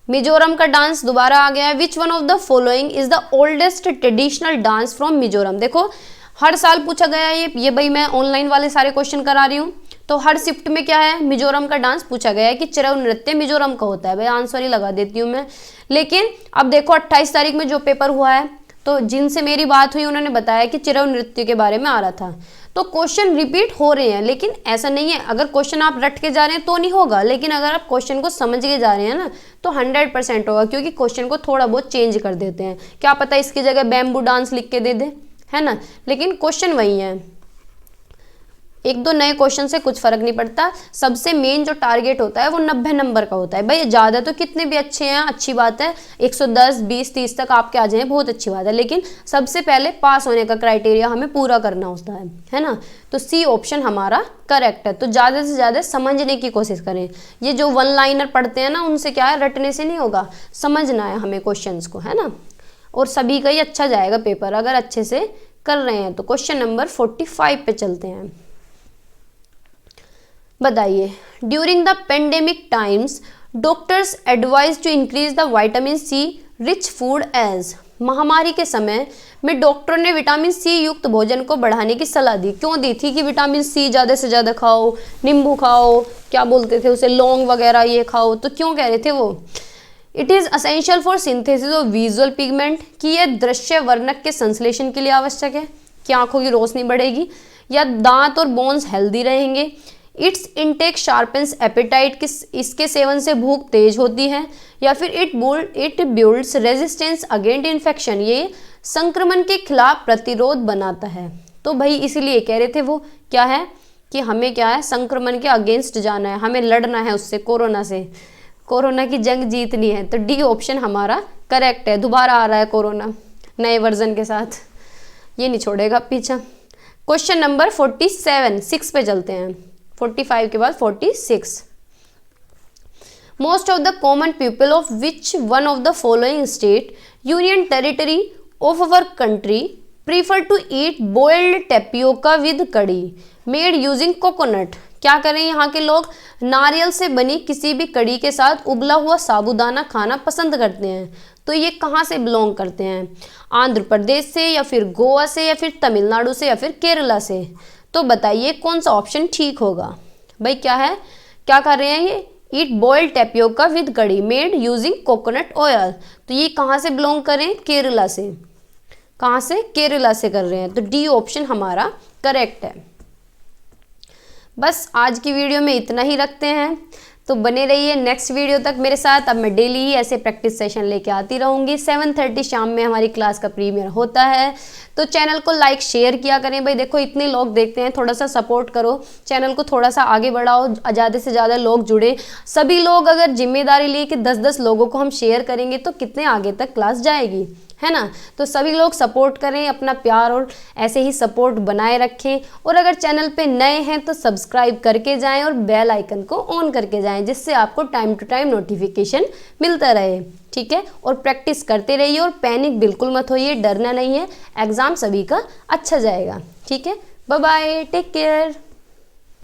मिजोरम का डांस दोबारा आ गया है। विच one of the following is the oldest traditional dance from Mizoram? देखो हर साल पूछा गया है ये भाई मैं ऑनलाइन वाले सारे क्वेश्चन करा रही हूँ, तो हर शिफ्ट में क्या है, मिजोरम का डांस पूछा गया है कि चिरव नृत्य मिजोरम का होता है। भाई आंसर ही लगा देती हूँ मैं। लेकिन अब देखो 28 तारीख में जो पेपर हुआ है, तो जिनसे मेरी बात हुई उन्होंने बताया कि चिरव नृत्य के बारे में आ रहा था। तो क्वेश्चन रिपीट हो रहे हैं, लेकिन ऐसा नहीं है अगर क्वेश्चन आप रट के जा रहे हैं तो नहीं होगा, लेकिन अगर आप क्वेश्चन को समझ के जा रहे हैं ना तो 100% होगा, क्योंकि क्वेश्चन को थोड़ा बहुत चेंज कर देते हैं। क्या पता इसकी जगह बैम्बू डांस लिख के दे दे, है ना, लेकिन क्वेश्चन वही है। एक दो नए क्वेश्चन से कुछ फर्क नहीं पड़ता। सबसे मेन जो टारगेट होता है वो 90 नंबर का होता है। भाई ज़्यादा तो कितने भी अच्छे हैं, अच्छी बात है, 110, 20, 30 तक आपके आ जाए बहुत अच्छी बात है, लेकिन सबसे पहले पास होने का क्राइटेरिया हमें पूरा करना होता है ना। तो सी ऑप्शन हमारा करेक्ट है। तो ज़्यादा से ज़्यादा समझने की कोशिश करें। ये जो वन लाइनर पढ़ते हैं ना उनसे क्या है, रटने से नहीं होगा, समझना है हमें क्वेश्चन को, है ना। और सभी का ही अच्छा जाएगा पेपर अगर अच्छे से कर रहे हैं। तो क्वेश्चन नंबर 45 पे चलते हैं। बताइए, during the pandemic times doctors advise to increase the vitamin C rich food as. महामारी के समय में डॉक्टर ने विटामिन सी युक्त भोजन को बढ़ाने की सलाह दी। क्यों दी थी कि विटामिन सी ज़्यादा से ज़्यादा खाओ, नींबू खाओ, क्या बोलते थे उसे, लौंग वगैरह ये खाओ, तो क्यों कह रहे थे वो? It is essential for synthesis of visual pigment, कि यह दृश्य वर्णक के संश्लेषण के लिए आवश्यक है, कि आंखों की रोशनी बढ़ेगी, या दांत और बोन्स हेल्दी रहेंगे। इट्स इनटेक शार्पन्स एपेटाइट, किस इसके सेवन से भूख तेज होती है, या फिर it builds resistance against infection, ये संक्रमण के खिलाफ प्रतिरोध बनाता है। तो भाई इसीलिए कह रहे थे वो, क्या है कि हमें क्या है, संक्रमण के अगेंस्ट जाना है, हमें लड़ना है उससे, कोरोना से, कोरोना की जंग जीतनी है। तो डी ऑप्शन हमारा करेक्ट है। दोबारा आ रहा है कोरोना नए वर्जन के साथ, ये नहीं छोड़ेगा पीछा। क्वेश्चन नंबर 47, 6 पे चलते हैं, 45 के बाद 46। Most of the common people of which one of the following state union territory of our country prefer to eat boiled tapioca with curry made using coconut. क्या करें, यहाँ के लोग नारियल से बनी किसी भी कड़ी के साथ उबला हुआ साबूदाना खाना पसंद करते हैं। तो ये कहाँ से बिलोंग करते हैं? आंध्र प्रदेश से, या फिर गोवा से, या फिर तमिलनाडु से, या फिर केरला से। तो बताइए कौन सा ऑप्शन ठीक होगा? भाई क्या है, क्या कर रहे हैं ये? ईट boiled tapioca with curry made using coconut oil. तो ये कहाँ से बिलोंग करें? केरला से। कहाँ से? केरला से कर रहे हैं। तो डी ऑप्शन हमारा करेक्ट है। बस आज की वीडियो में इतना ही रखते हैं, तो बने रहिए नेक्स्ट वीडियो तक मेरे साथ। अब मैं डेली ही ऐसे प्रैक्टिस सेशन लेके आती रहूँगी। 7:30 शाम में हमारी क्लास का प्रीमियर होता है, तो चैनल को लाइक शेयर किया करें। भाई देखो इतने लोग देखते हैं, थोड़ा सा सपोर्ट करो, चैनल को थोड़ा सा आगे बढ़ाओ, ज़्यादा से ज़्यादा लोग जुड़े। सभी लोग अगर जिम्मेदारी लिए कि 10-10 लोगों को हम शेयर करेंगे तो कितने आगे तक क्लास जाएगी, है ना। तो सभी लोग सपोर्ट करें, अपना प्यार और ऐसे ही सपोर्ट बनाए रखें। और अगर चैनल पे नए हैं तो सब्सक्राइब करके जाएं और बेल आइकन को ऑन करके जाएं, जिससे आपको टाइम टू टाइम नोटिफिकेशन मिलता रहे, ठीक है। और प्रैक्टिस करते रहिए और पैनिक बिल्कुल मत होइए, डरना नहीं है, एग्ज़ाम सभी का अच्छा जाएगा, ठीक है। Bye bye, take care.